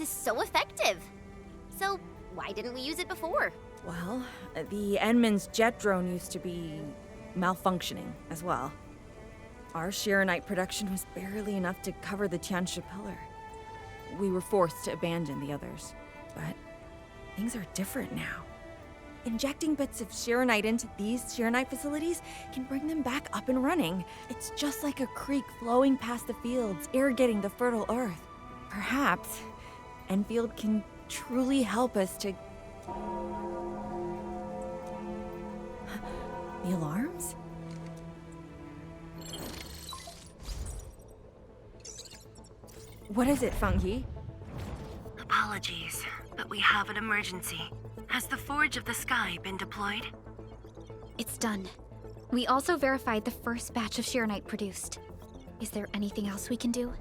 So effective. So, why didn't we use it before? Well, the Enman's jet drone used to be malfunctioning as well. Our Shironite production was barely enough to cover the Tianxia pillar. We were forced to abandon the others. But things are different now. Injecting bits of Sheeranite into these Sheeranite facilities can bring them back up and running. It's just like a creek flowing past the fields, irrigating the fertile earth. Perhaps Endfield can truly help us to... The alarms? What is it, Funky? Apologies, but we have an emergency. Has the Forge of the Sky been deployed? It's done. We also verified the first batch of Sheeranite produced. Is there anything else we can do?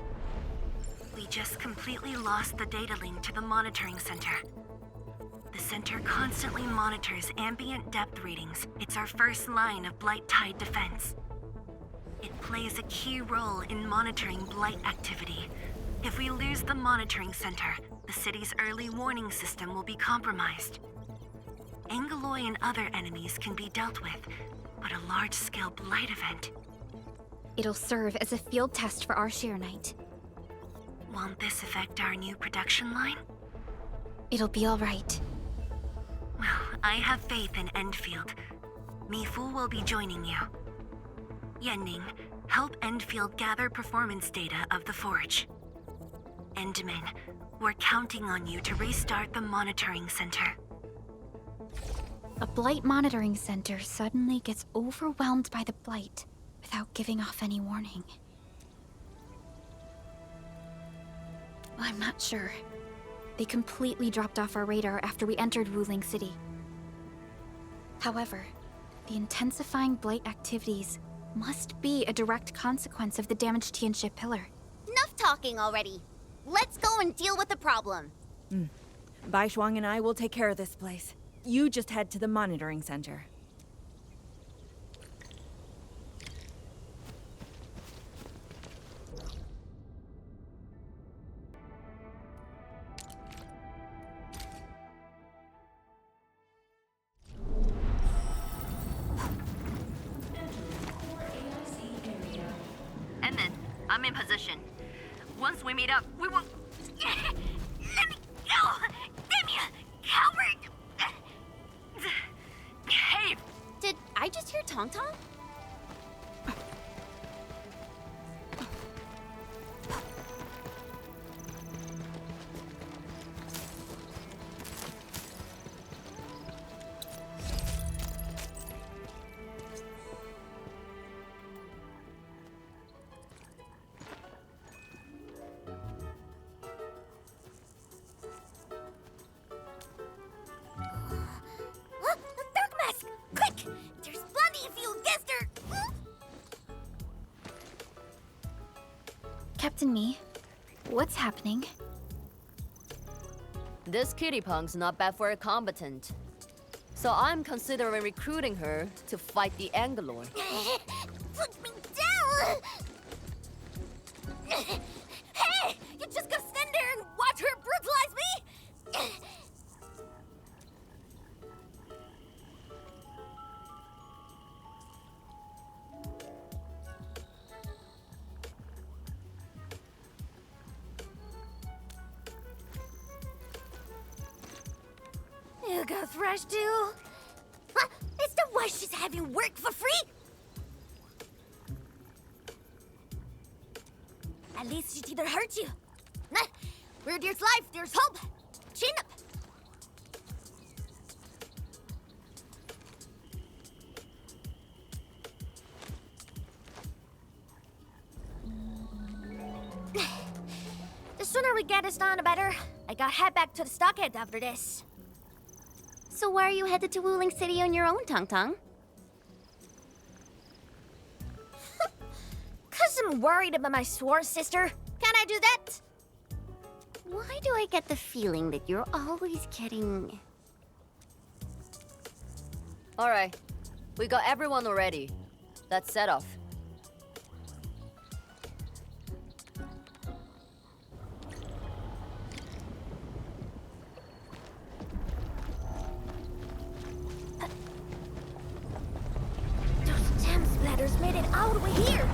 We just completely lost the data link to the monitoring center. The center constantly monitors ambient depth readings. It's our first line of Blight Tide defense. It plays a key role in monitoring Blight activity. If we lose the monitoring center, the city's early warning system will be compromised. Angeloy and other enemies can be dealt with, but a large-scale Blight event... It'll serve as a field test for our Sheeranite. Won't this affect our new production line? It'll be all right. Well, I have faith in Endfield. Mifu will be joining you. Yenning, help Endfield gather performance data of the Forge. Endman, we're counting on you to restart the monitoring center. A Blight monitoring center suddenly gets overwhelmed by the Blight without giving off any warning. I'm not sure. They completely dropped off our radar after we entered Wuling City. However, the intensifying Blight activities must be a direct consequence of the damaged Tianxia pillar. Enough talking already. Let's go and deal with the problem. Bai Shuang and I will take care of this place. You just head to the monitoring center. Endman, I'm in position. Once we meet up, we will... Let me go! Damn you, coward! Hey! Did I just hear Tong Tong? Captain Me, what's happening? This kitty punk's not bad for a combatant. So I'm considering recruiting her to fight the Angeloy. Put me down! Hey! You just gonna stand there and watch her brutalize me? You go Thresh too? Huh? Is that why she's having work for free? At least she didn't hurt you. Nah, where there's life, there's hope. Chin up. The sooner we get this done, the better. I gotta head back to the stockade after this. So why are you headed to Wuling City on your own, Tong Tong? 'Cause I'm worried about my sworn sister. Can I do that? Why do I get the feeling that you're always getting... Alright, we got everyone already. Let's set off. Those gem splatters made it all the way here.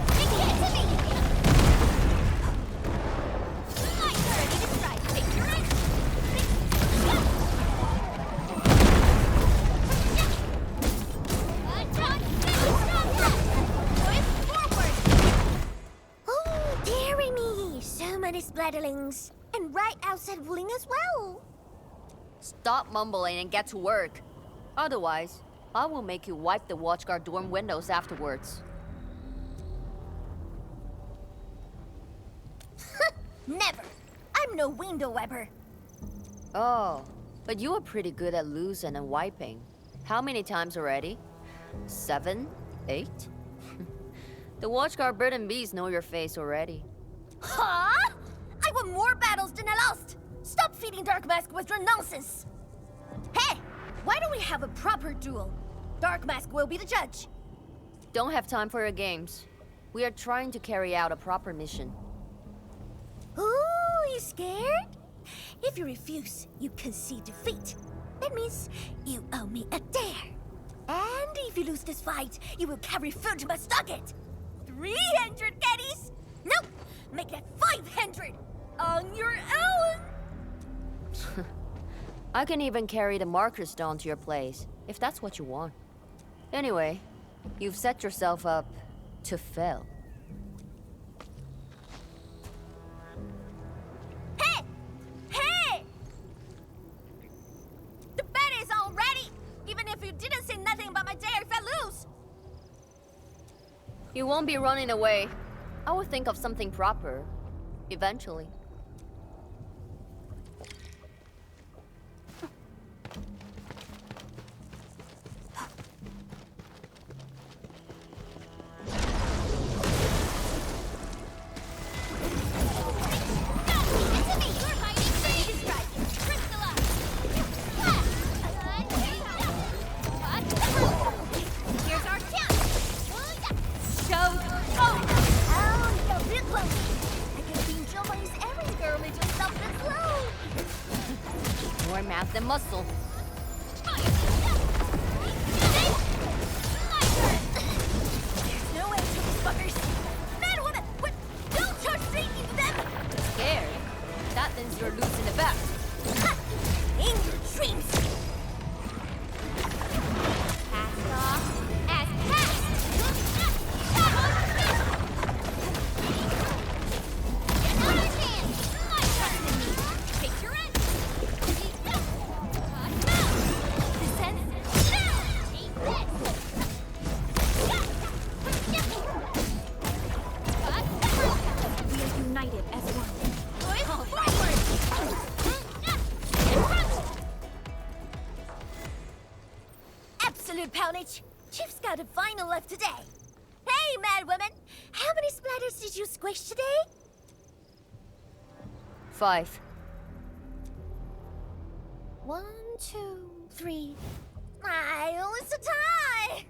They can't hit me! Ready to strike. Take your shadowlings. And right outside Wuling as well. Stop mumbling and get to work. Otherwise, I will make you wipe the watchguard dorm windows afterwards. Never. I'm no window wiper. Oh, but you are pretty good at losing and wiping. How many times already? 7? 8? The watchguard bird and bees know your face already. Huh? I won more battles than I lost. Stop feeding Dark Mask with your nonsense. Hey, why don't we have a proper duel? Dark Mask will be the judge. Don't have time for your games. We are trying to carry out a proper mission. Ooh, you scared? If you refuse, you concede defeat. That means you owe me a dare. And if you lose this fight, you will carry food to my stocket. 300 caddies? Nope, make that 500 on your own. I can even carry the marker stone to your place, if that's what you want. Anyway, you've set yourself up to fail. Hey! The bet is all ready, even if you didn't say nothing about my dare if I lose. You won't be running away. I will think of something proper, eventually. More math than muscle. There's no way to these fuckers. Man, woman, what? Don't charge straight into them. Scared? That means you're losing the bet. Ha! In your dreams. Cast off as cast. Another chance. Trust in me. Take your end. United as one. Absolute poundage. Chief's got a final left today. Hey, mad woman. How many splatters did you squish today? 5. 1, 2, 3. It's a tie.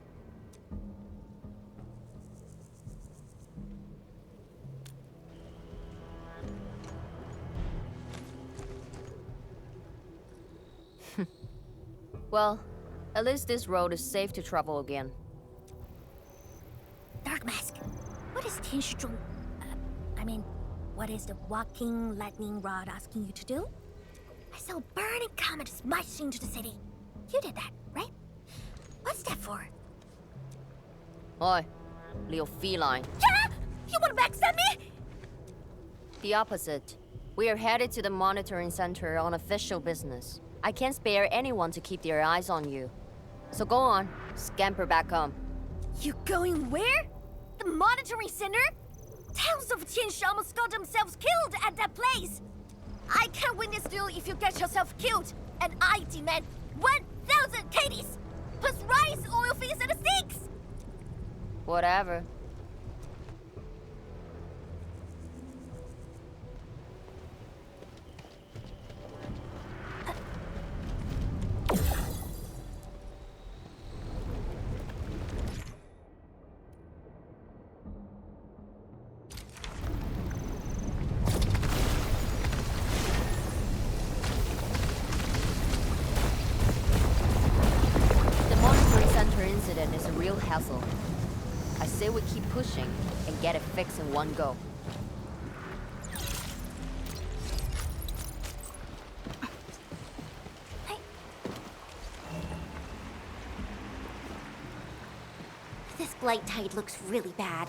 Well, at least this road is safe to travel again. Dark Mask, what is Tianshizhong? What is the walking lightning rod asking you to do? I saw a burning comet smash into the city. You did that, right? What's that for? Oi, little feline. Yeah? You want to backstab me? The opposite. We are headed to the monitoring center on official business. I can't spare anyone to keep their eyes on you. So go on, scamper back home. You going where? The monitoring center? Thousands of Tianshi almost got themselves killed at that place. I can't win this duel if you get yourself killed. And I demand 1,000 Katie's, plus rice, oil fees, and steaks. Whatever. Incident is a real hassle. I say we keep pushing and get it fixed in one go. This blight tide looks really bad.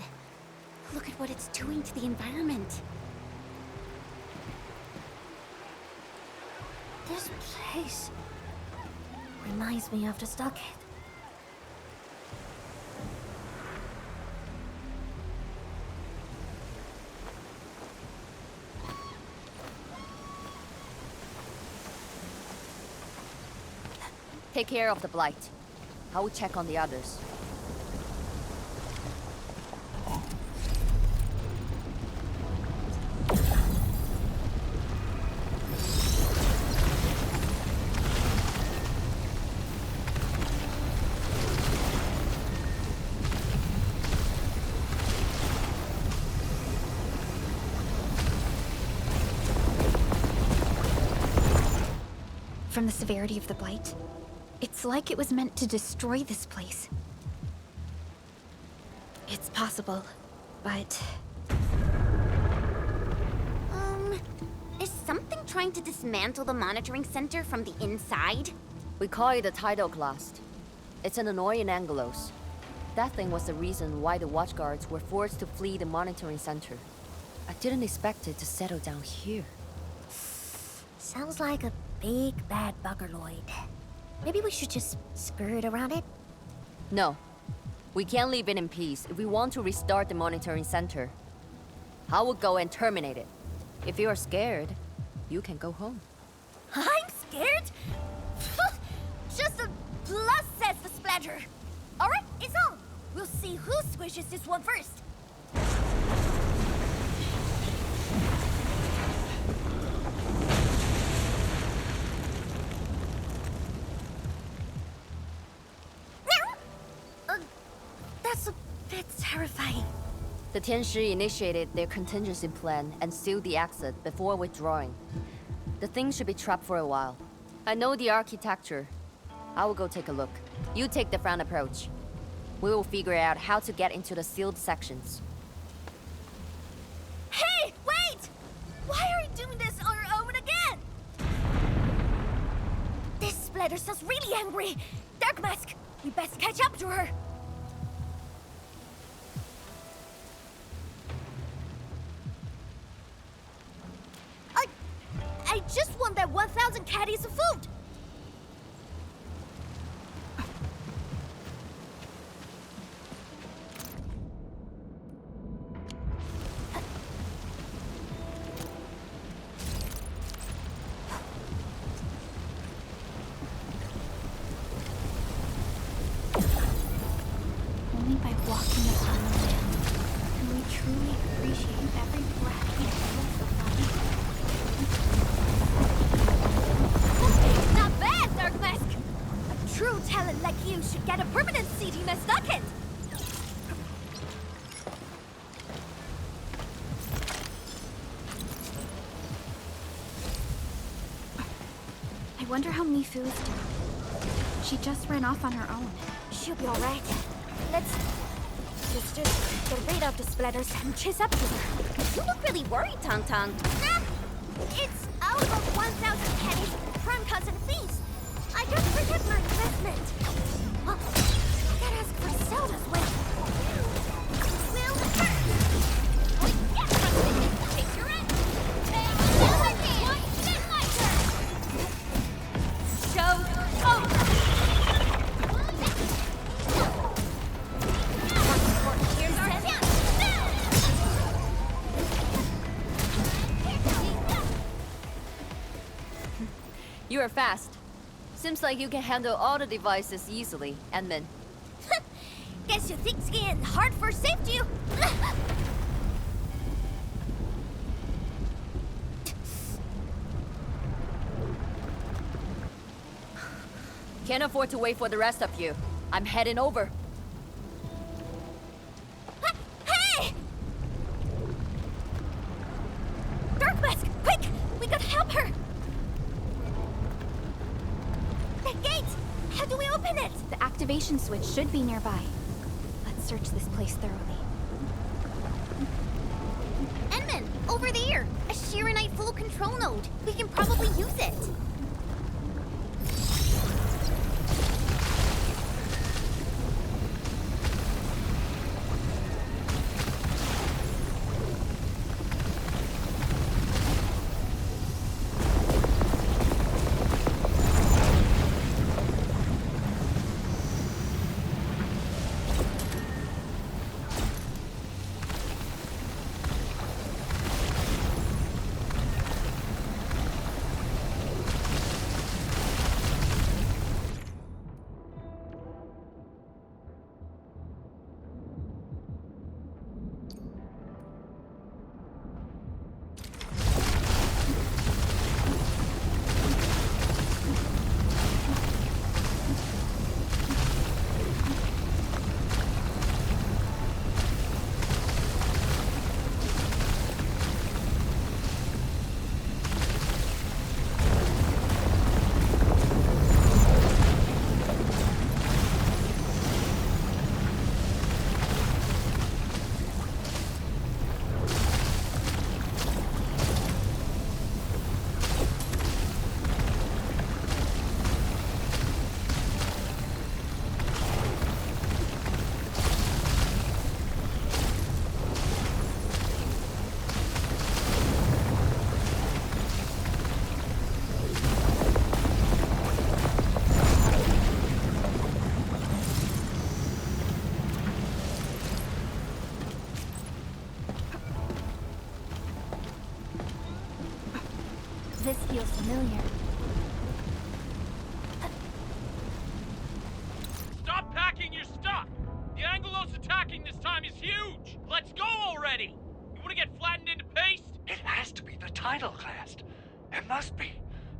Look at what it's doing to the environment. This place reminds me of the stockade. Take care of the blight. I will check on the others. From the severity of the blight, it's like it was meant to destroy this place. It's possible, but... Is something trying to dismantle the monitoring center from the inside? We call it a tidal blast. It's an annoying Angelos. That thing was the reason why the watchguards were forced to flee the monitoring center. I didn't expect it to settle down here. Sounds like a big bad buggerloid. Maybe we should just skirt around it? No. We can't leave it in peace if we want to restart the monitoring center. I will go and terminate it. If you're scared, you can go home. I'm scared? Just a plus, says the splatter. Alright, it's on. We'll see who squishes this one first. That's a bit terrifying. The Tianshi initiated their contingency plan and sealed the exit before withdrawing. The thing should be trapped for a while. I know the architecture. I will go take a look. You take the front approach. We will figure out how to get into the sealed sections. Hey, wait! Why are we doing this on our own again? This splatter sounds really angry. Dark Mask, we best catch up to her. I just want that 1,000 caddies of food! Only by walking upon the land can we truly appreciate every breath we take of life. Not bad, Dark Mask! A true talent like you should get a permanent seat in my stockade! I wonder how Mifu is doing. She just ran off on her own. She'll be alright. Let's just get rid of the splatters and chase up to her. You look really worried, Tong Tong. Nah, it's out of 1,000 pennies, crime cuts and fees. I just protect my investment. Oh, I can't ask for sales as well. Will return. Oh, yes, take your end. Show over! Here's our chance. You are fast. Seems like you can handle all the devices easily, and then... Guess you think skiing hard for safety. Can't afford to wait for the rest of you. I'm heading over. Hey! Dark Mask, quick! We gotta help her! The gate! How do we open it? The activation switch should be nearby. Let's search this place thoroughly. Enman, over there! A Shiranite full control node. We can probably use it. This feels familiar. Stop packing your stuff! The Anglos attacking this time is huge! Let's go already! You wanna get flattened into paste? It has to be the title class. It must be.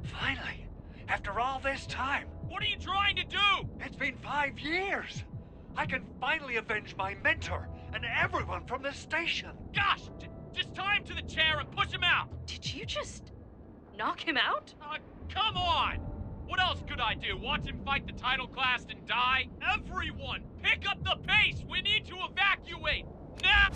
Finally. After all this time. What are you trying to do? It's been 5 years. I can finally avenge my mentor and everyone from this station. Gosh! Just tie him to the chair and push him out! Did you just knock him out? Come on! What else could I do? Watch him fight the title class and die? Everyone, pick up the pace! We need to evacuate! Now!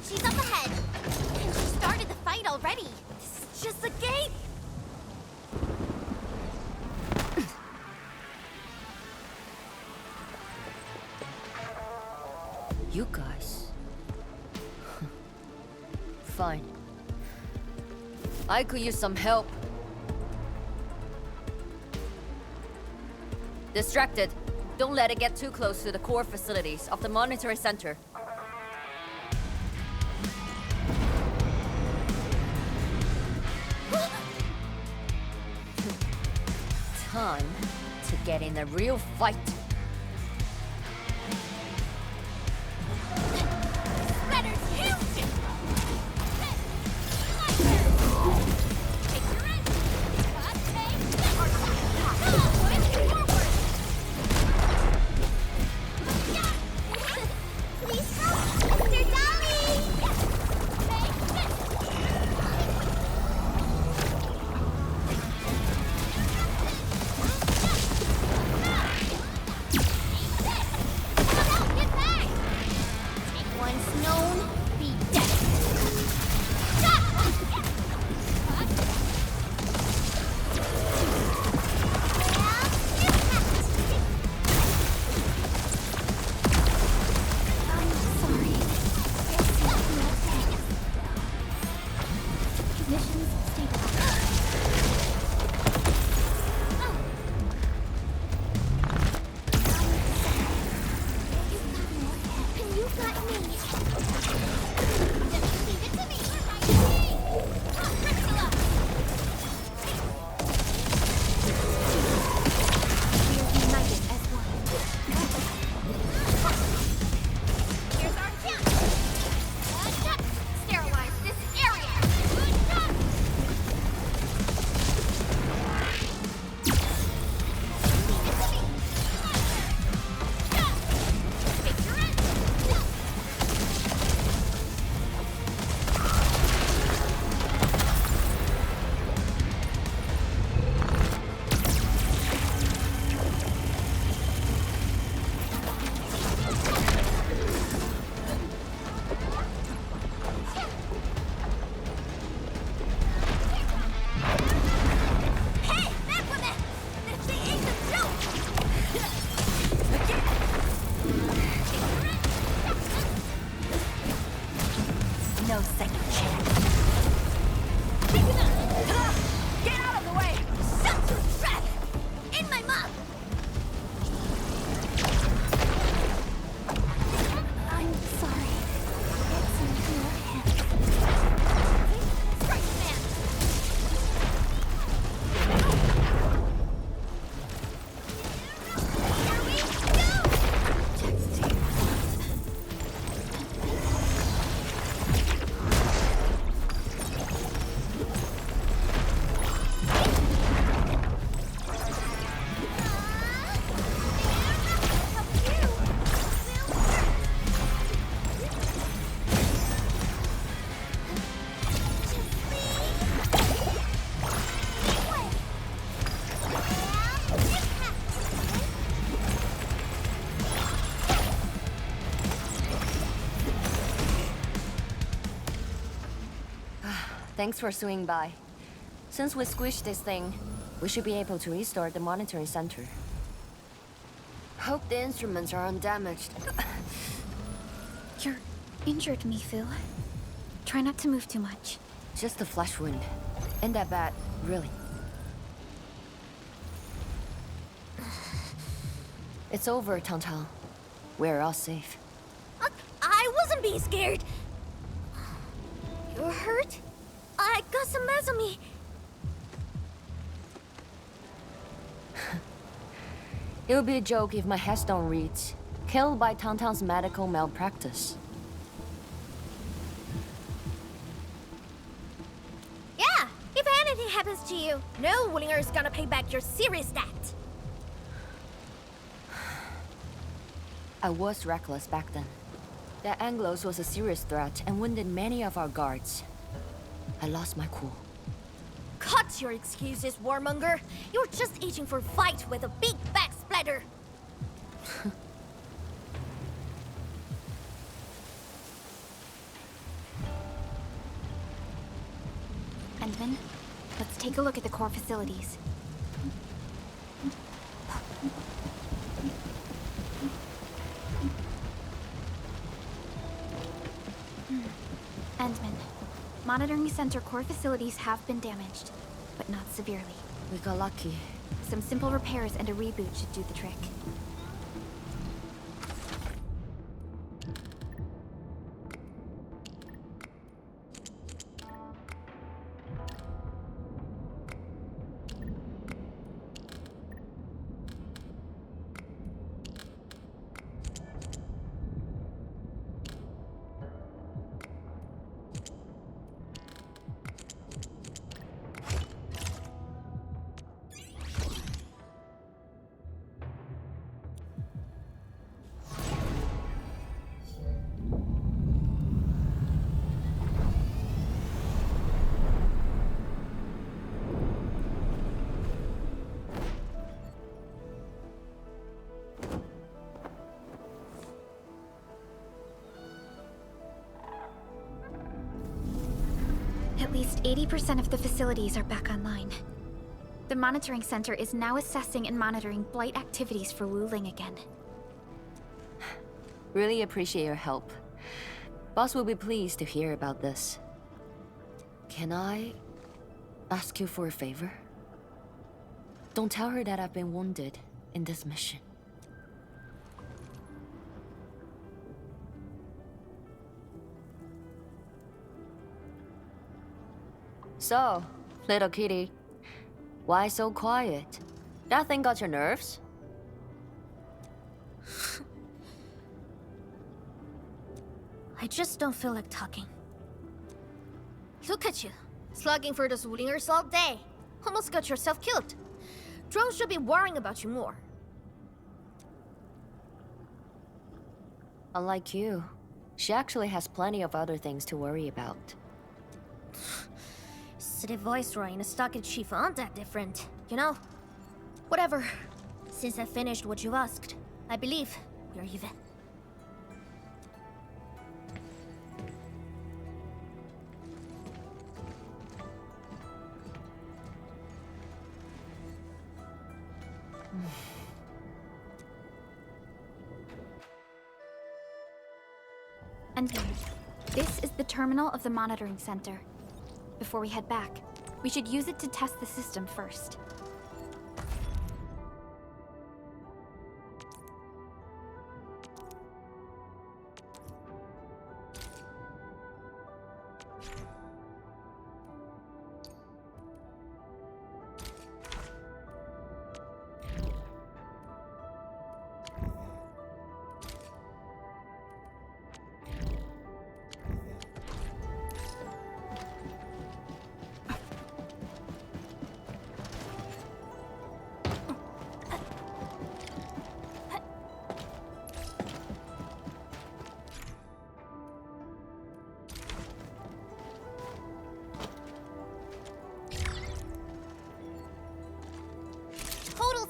She's up ahead. And she started the fight already. This is just the gate. You guys. Fine. I could use some help. Distracted. Don't let it get too close to the core facilities of the monitoring center. Time to get in a real fight. Spreader's huge! Please help, Mr. Dolly! Once known, be dead. Missions stabilized. Thanks for swinging by. Since we squished this thing, we should be able to restore the monitoring center. Hope the instruments are undamaged. You're injured, Mifu. Try not to move too much. Just a flesh wound. Ain't that bad, really. It's over, Tang. We're all safe. I wasn't being scared. You're hurt? I got some meds on me. It would be a joke if my headstone reads, "Killed by Tang's medical malpractice." Yeah, if anything happens to you, no Wulinger is gonna pay back your serious debt. I was reckless back then. That Anglos was a serious threat and wounded many of our guards. I lost my cool. Cut your excuses, warmonger. You're just itching for a fight with a big back splatter. Endman, let's take a look at the core facilities. Endman, monitoring center core facilities have been damaged, but not severely. We got lucky. Some simple repairs and a reboot should do the trick. At least 80% of the facilities are back online. The monitoring center is now assessing and monitoring blight activities for Wu Ling again. Really appreciate your help. Boss will be pleased to hear about this. Can I ask you for a favor? Don't tell her that I've been wounded in this mission. So, little kitty, why so quiet? That thing got your nerves? I just don't feel like talking. Look at you, slugging for those Wulingers all day. Almost got yourself killed. Drones should be worrying about you more. Unlike you, she actually has plenty of other things to worry about. City Viceroy and a stocky chief aren't that different, you know? Whatever. Since I finished what you asked, I believe we're even. And this is the terminal of the monitoring center. Before we head back, we should use it to test the system first.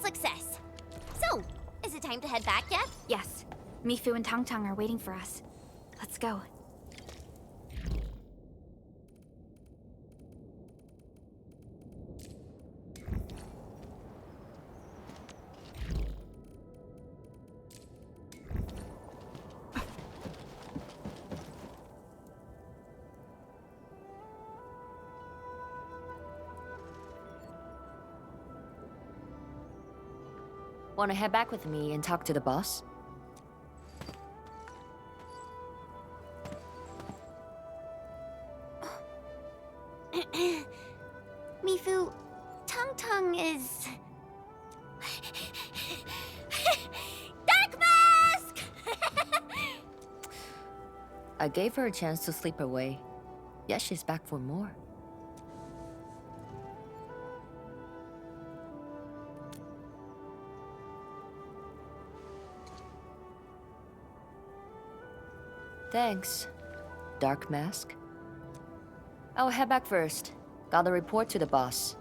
Success. So, is it time to head back yet? Yes. Mifu and Tang are waiting for us. Let's go. Wanna head back with me and talk to the boss? Mifu, Tung Tung is... Dark Mask! I gave her a chance to sleep away. Yet she's back for more. Thanks, Dark Mask. I'll head back first. Gotta report to the boss.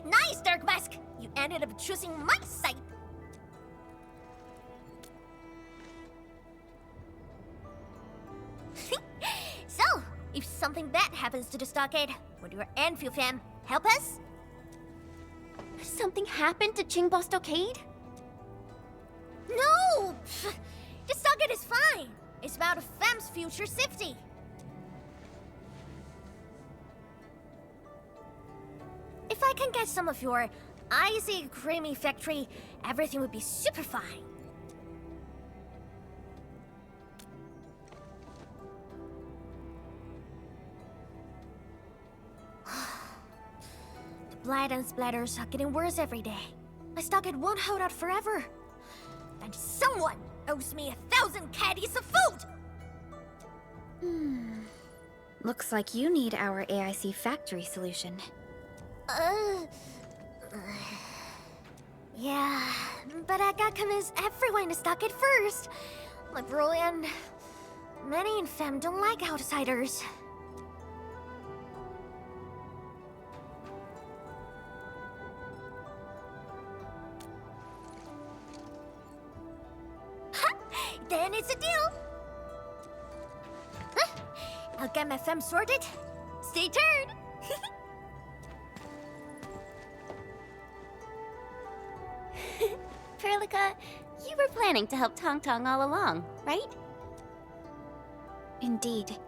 Nice, Dark Mask! You ended up choosing my side. So, if something bad happens to the stockade, would your Endfield fam help us? Something happened to Qingbo Stockade? No! Pff, the stockade is fine. It's about a fam's future safety. If I can get some of your icy creamy factory, everything would be super fine. The blood and splatters are getting worse every day. My stockade won't hold out forever. And someone owes me 1,000 caddies of food! Looks like you need our AIC factory solution. Yeah, but I gotta convince everyone to stock it first. Like Broly and many in fam don't like outsiders. Then it's a deal. I'll get my fam sorted. Stay tuned. Perlica, you were planning to help Tong Tong all along, right? Indeed.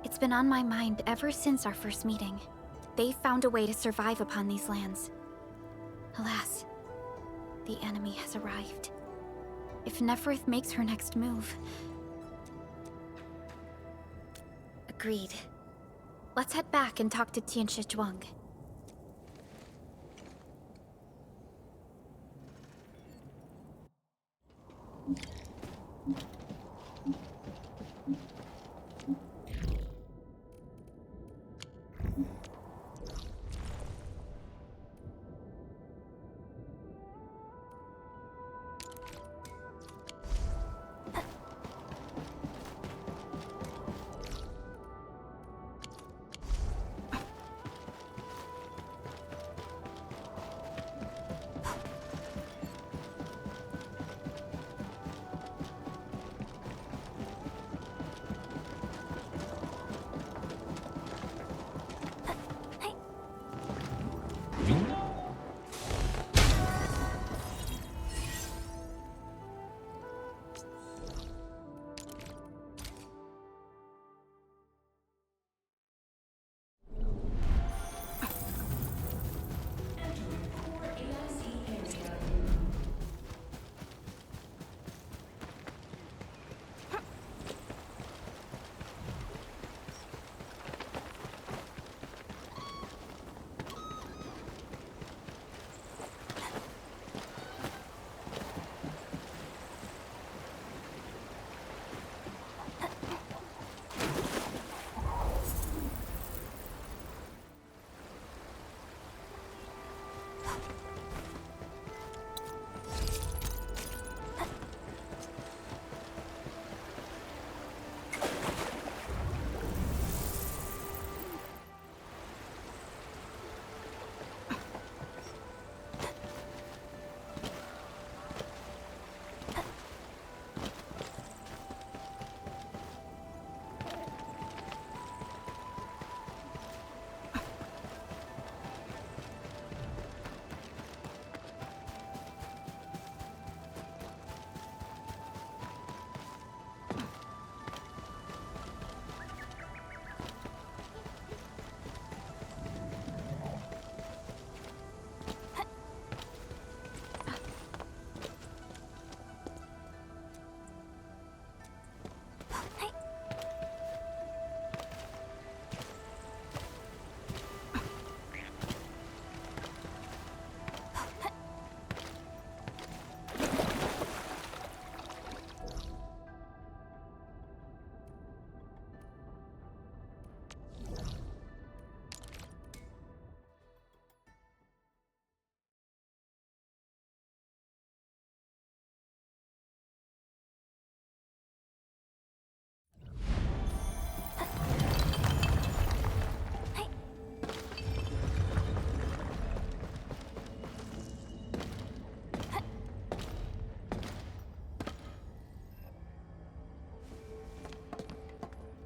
It's been on my mind ever since our first meeting. They found a way to survive upon these lands. Alas, the enemy has arrived. If Neferth makes her next move... Agreed. Let's head back and talk to Tianshi Zhuang.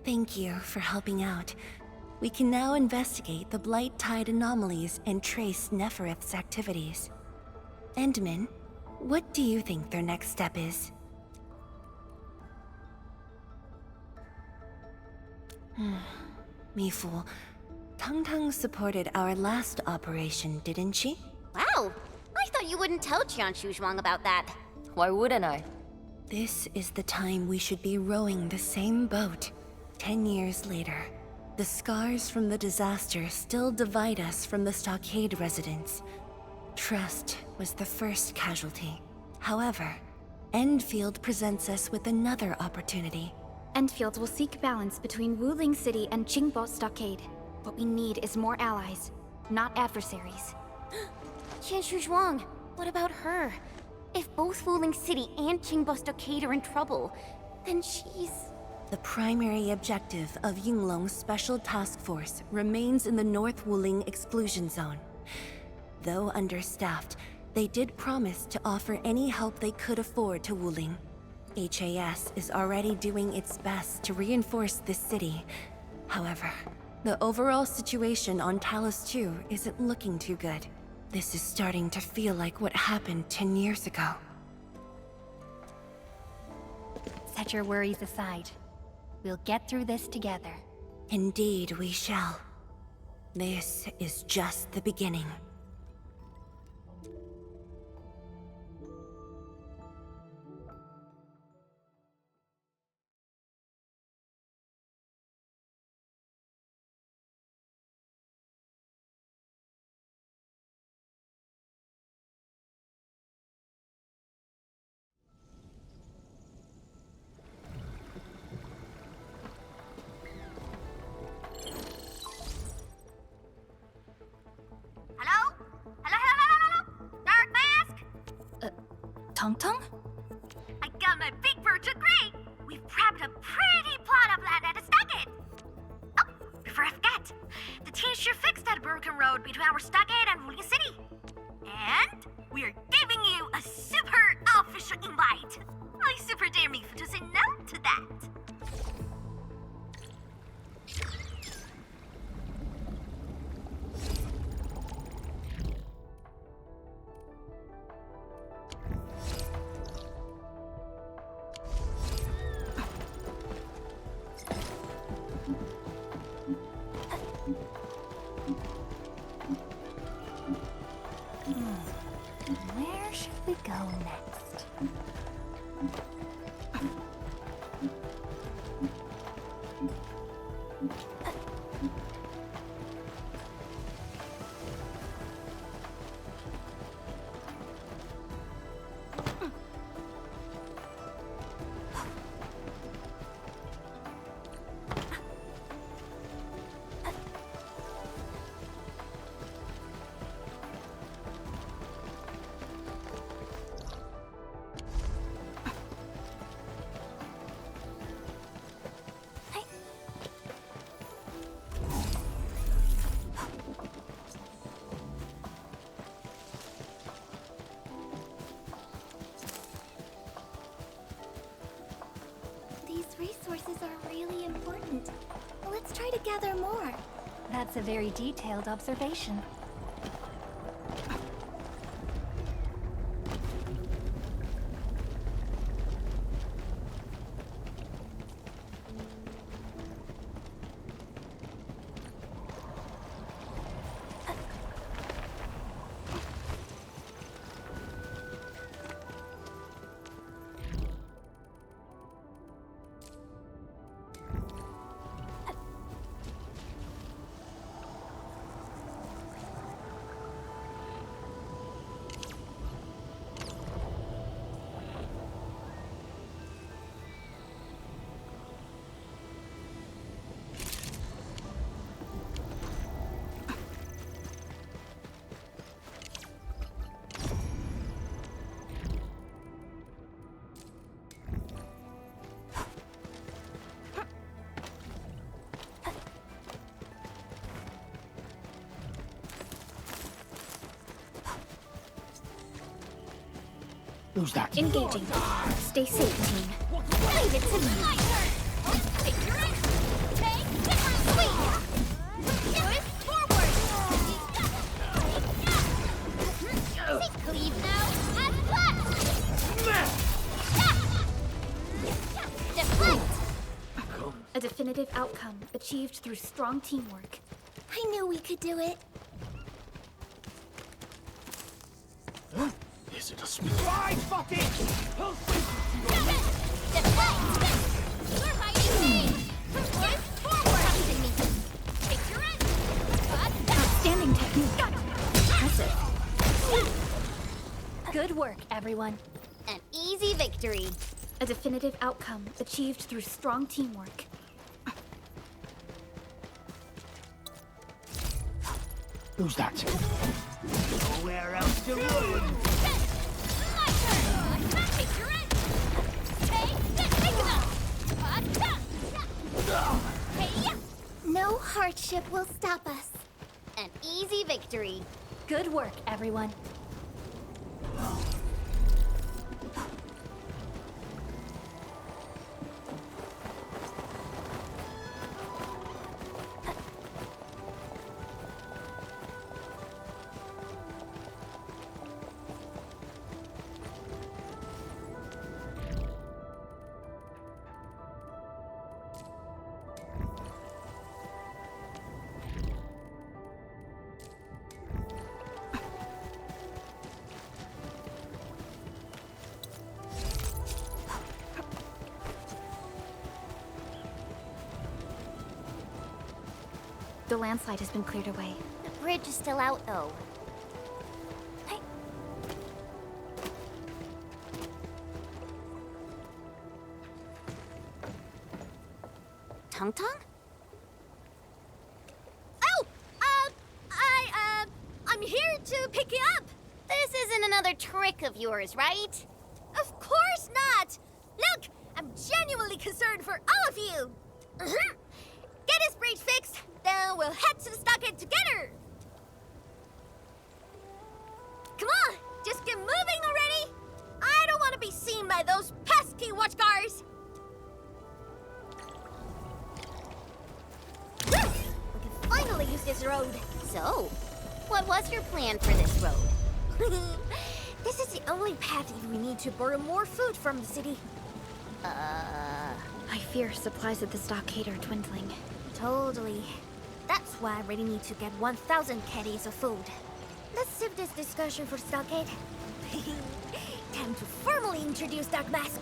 Thank you for helping out. We can now investigate the Blight Tide anomalies and trace Neferith's activities. Endman, what do you think their next step is? Me fool. Tung supported our last operation, didn't she? Wow! I thought you wouldn't tell Qianshu Zhuang about that. Why wouldn't I? This is the time we should be rowing the same boat. 10 years later, the scars from the disaster still divide us from the stockade residents. Trust was the first casualty. However, Endfield presents us with another opportunity. Endfield will seek balance between Wuling City and Qingbo Stockade. What we need is more allies, not adversaries. Qianshu Zhuang, what about her? If both Wuling City and Qingbo Stockade are in trouble, then she's... The primary objective of Yinglong's Special Task Force remains in the North Wuling Exclusion Zone. Though understaffed, they did promise to offer any help they could afford to Wuling. HAS is already doing its best to reinforce this city. However, the overall situation on Talos 2 isn't looking too good. This is starting to feel like what happened 10 years ago. Set your worries aside. We'll get through this together. Indeed, we shall. This is just the beginning. Tung? I got my big virtual grade! We've prepped a pretty plot of land at a stockade! Oh, before I forget, the team sure fixed that broken road between our stockade and Wuling City. And we're giving you a super official invite! I super dare me to say no to that! Where should we go next? These resources are really important. Let's try to gather more. That's a very detailed observation. Who's that? Engaging. Stay safe, team. Leave it to me. definitive outcome achieved through strong teamwork. I knew we could do it. Is it a smith? Right, fuck it! You're fighting me! Push forward! Trust in me. Take your end! Outstanding technique. Impressive. Good work, everyone. An easy victory. A definitive outcome achieved through strong teamwork. Who's that? Nowhere else to run! My turn! Take your end! Take enough! No hardship will stop us. An easy victory. Good work, everyone. The landslide has been cleared away. The bridge is still out, though. Tung Tung? Oh! I'm here to pick you up! This isn't another trick of yours, right? Of course not! Look, I'm genuinely concerned for all of you! Get this bridge fixed, then we'll head to the stockade together! Come on, just get moving already! I don't want to be seen by those pesky watchguards! We can finally use this road! So, what was your plan for this road? This is the only path if we need to borrow more food from the city. I fear supplies at the stockade are dwindling. Totally. That's why I really need to get 1,000 caddies of food. Let's save this discussion for stockade. Time to formally introduce Dark Mask.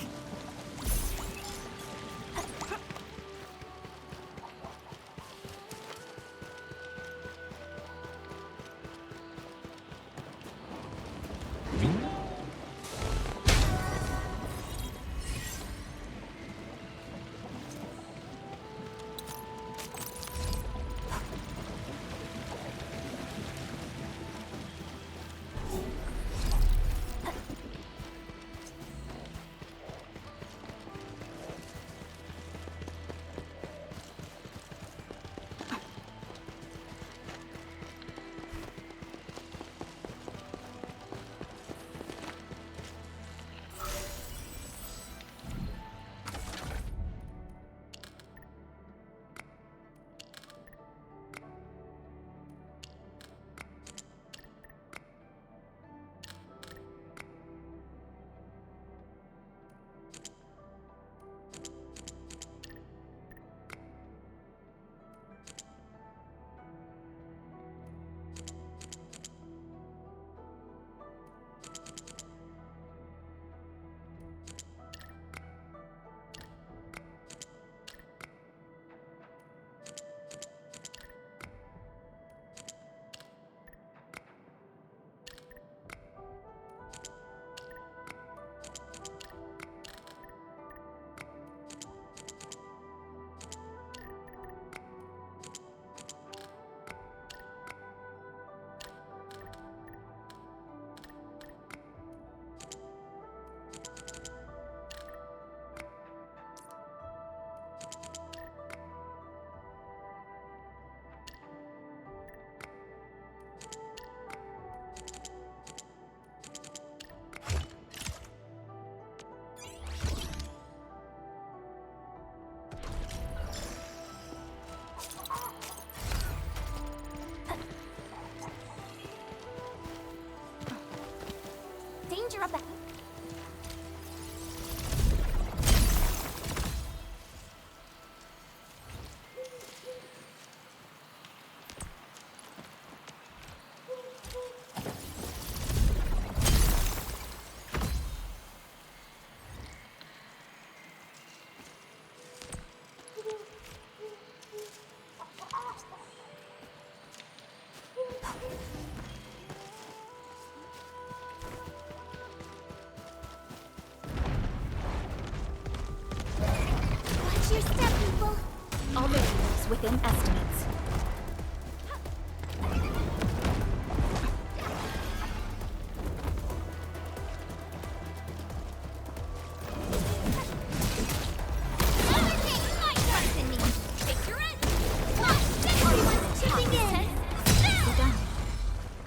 within estimates.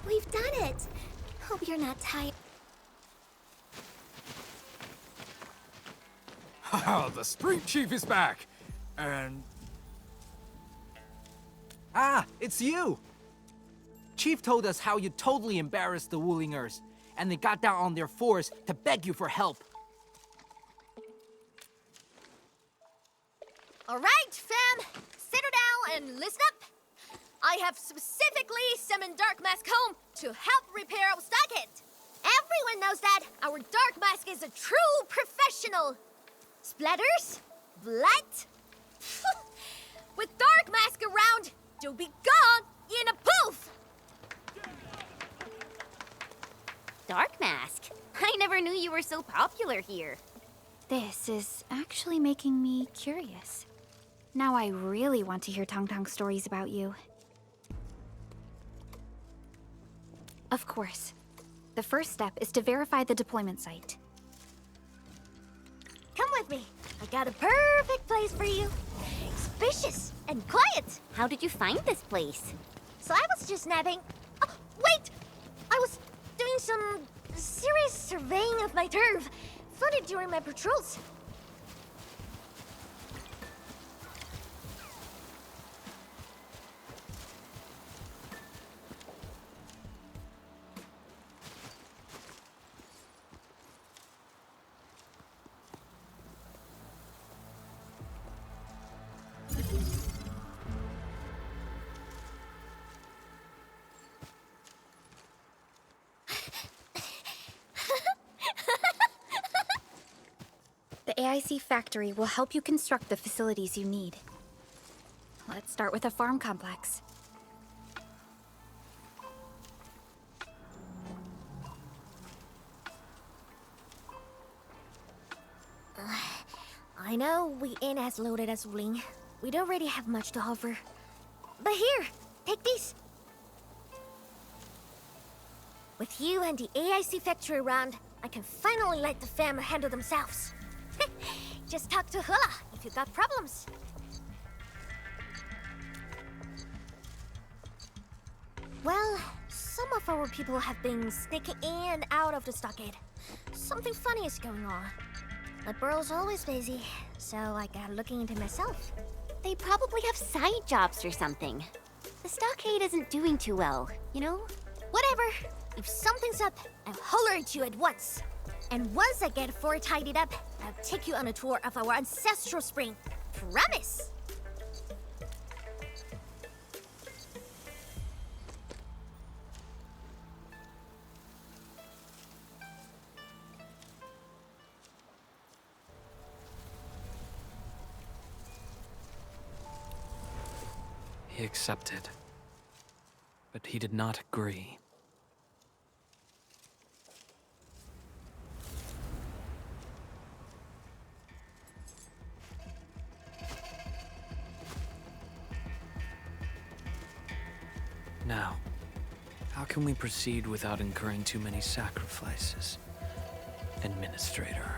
We've done it. Hope you're not tired. Haha, the street chief is back! And... Ah, it's you! Chief told us how you totally embarrassed the Wulingers, and they got down on their fours to beg you for help. All right, fam. Settle down and listen up. I have specifically summoned Dark Mask home to help repair our stockade. Everyone knows that our Dark Mask is a true professional. Splatters? Blood? With Dark Mask around, you'll be gone in a poof! Dark Mask? I never knew you were so popular here. This is actually making me curious. Now I really want to hear Tong Tong's stories about you. Of course. The first step is to verify the deployment site. Come with me. I got a perfect place for you. Spacious and quiet. How did you find this place? So I was just napping. Oh, wait! I was doing some serious surveying of my turf. Found it during my patrols. The AIC factory will help you construct the facilities you need. Let's start with a farm complex. I know we ain't as loaded as Wuling. We don't really have much to offer. But here, take these. With you and the AIC factory around, I can finally let the fam handle themselves. Just talk to Hula if you got problems. Well, some of our people have been sneaking in and out of the stockade. Something funny is going on. My burrow's always busy, so I got looking into myself. They probably have side jobs or something. The stockade isn't doing too well, you know? Whatever. If something's up, I'll holler at you at once. And once I get fort tidied up, I'll take you on a tour of our ancestral spring. Promise! He accepted, but he did not agree. Now, how can we proceed without incurring too many sacrifices, Administrator?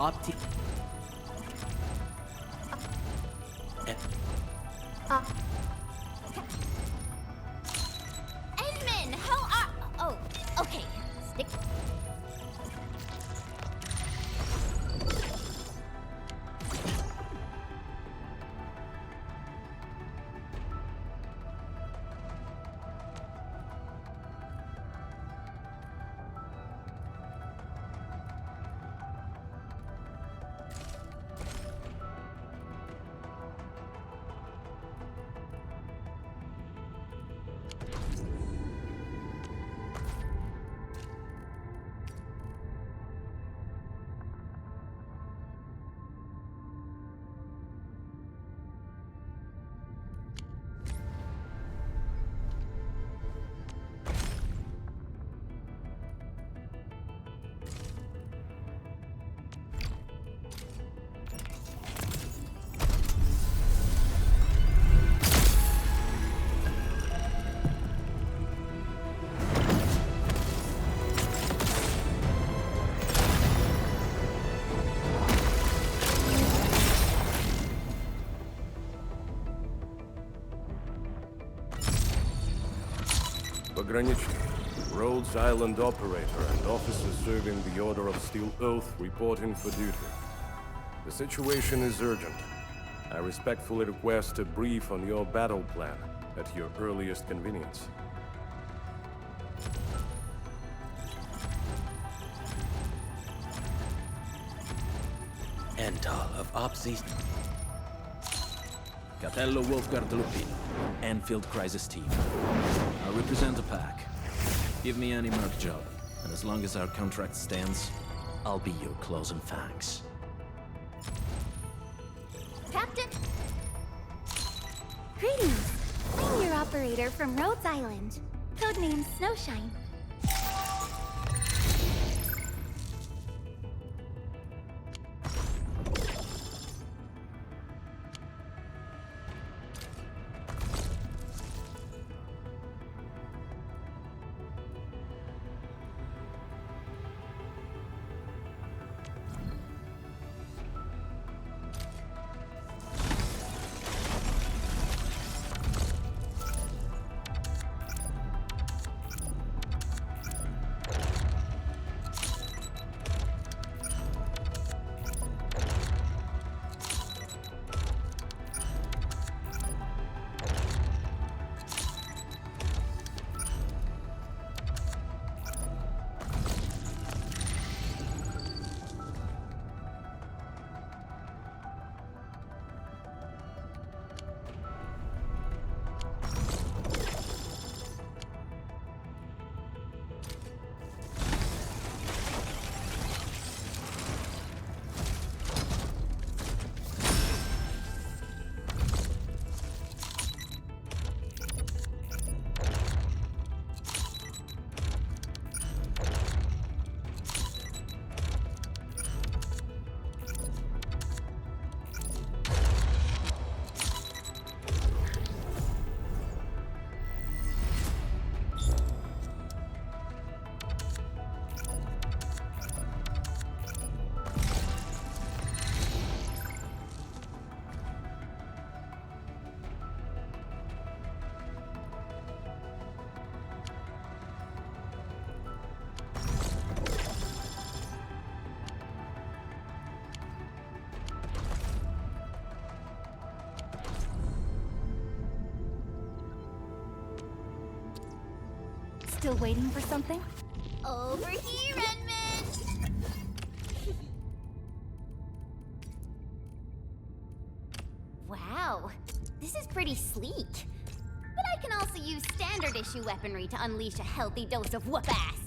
Opti... Edmund, how are... Oh, okay. Stick... Arknights, Rhodes Island operator and officers serving the Order of Steel Oath reporting for duty. The situation is urgent. I respectfully request a brief on your battle plan at your earliest convenience. Enter of Opsis. Catello Wolfguard Lupino, Endfield Crisis Team. I represent the pack. Give me any merc job, and as long as our contract stands, I'll be your claws and fangs. Captain? Greetings. I'm your operator from Rhodes Island. Codename Snowshine. Still waiting for something? Over here, Edmund! Wow, this is pretty sleek. But I can also use standard issue weaponry to unleash a healthy dose of whoop-ass.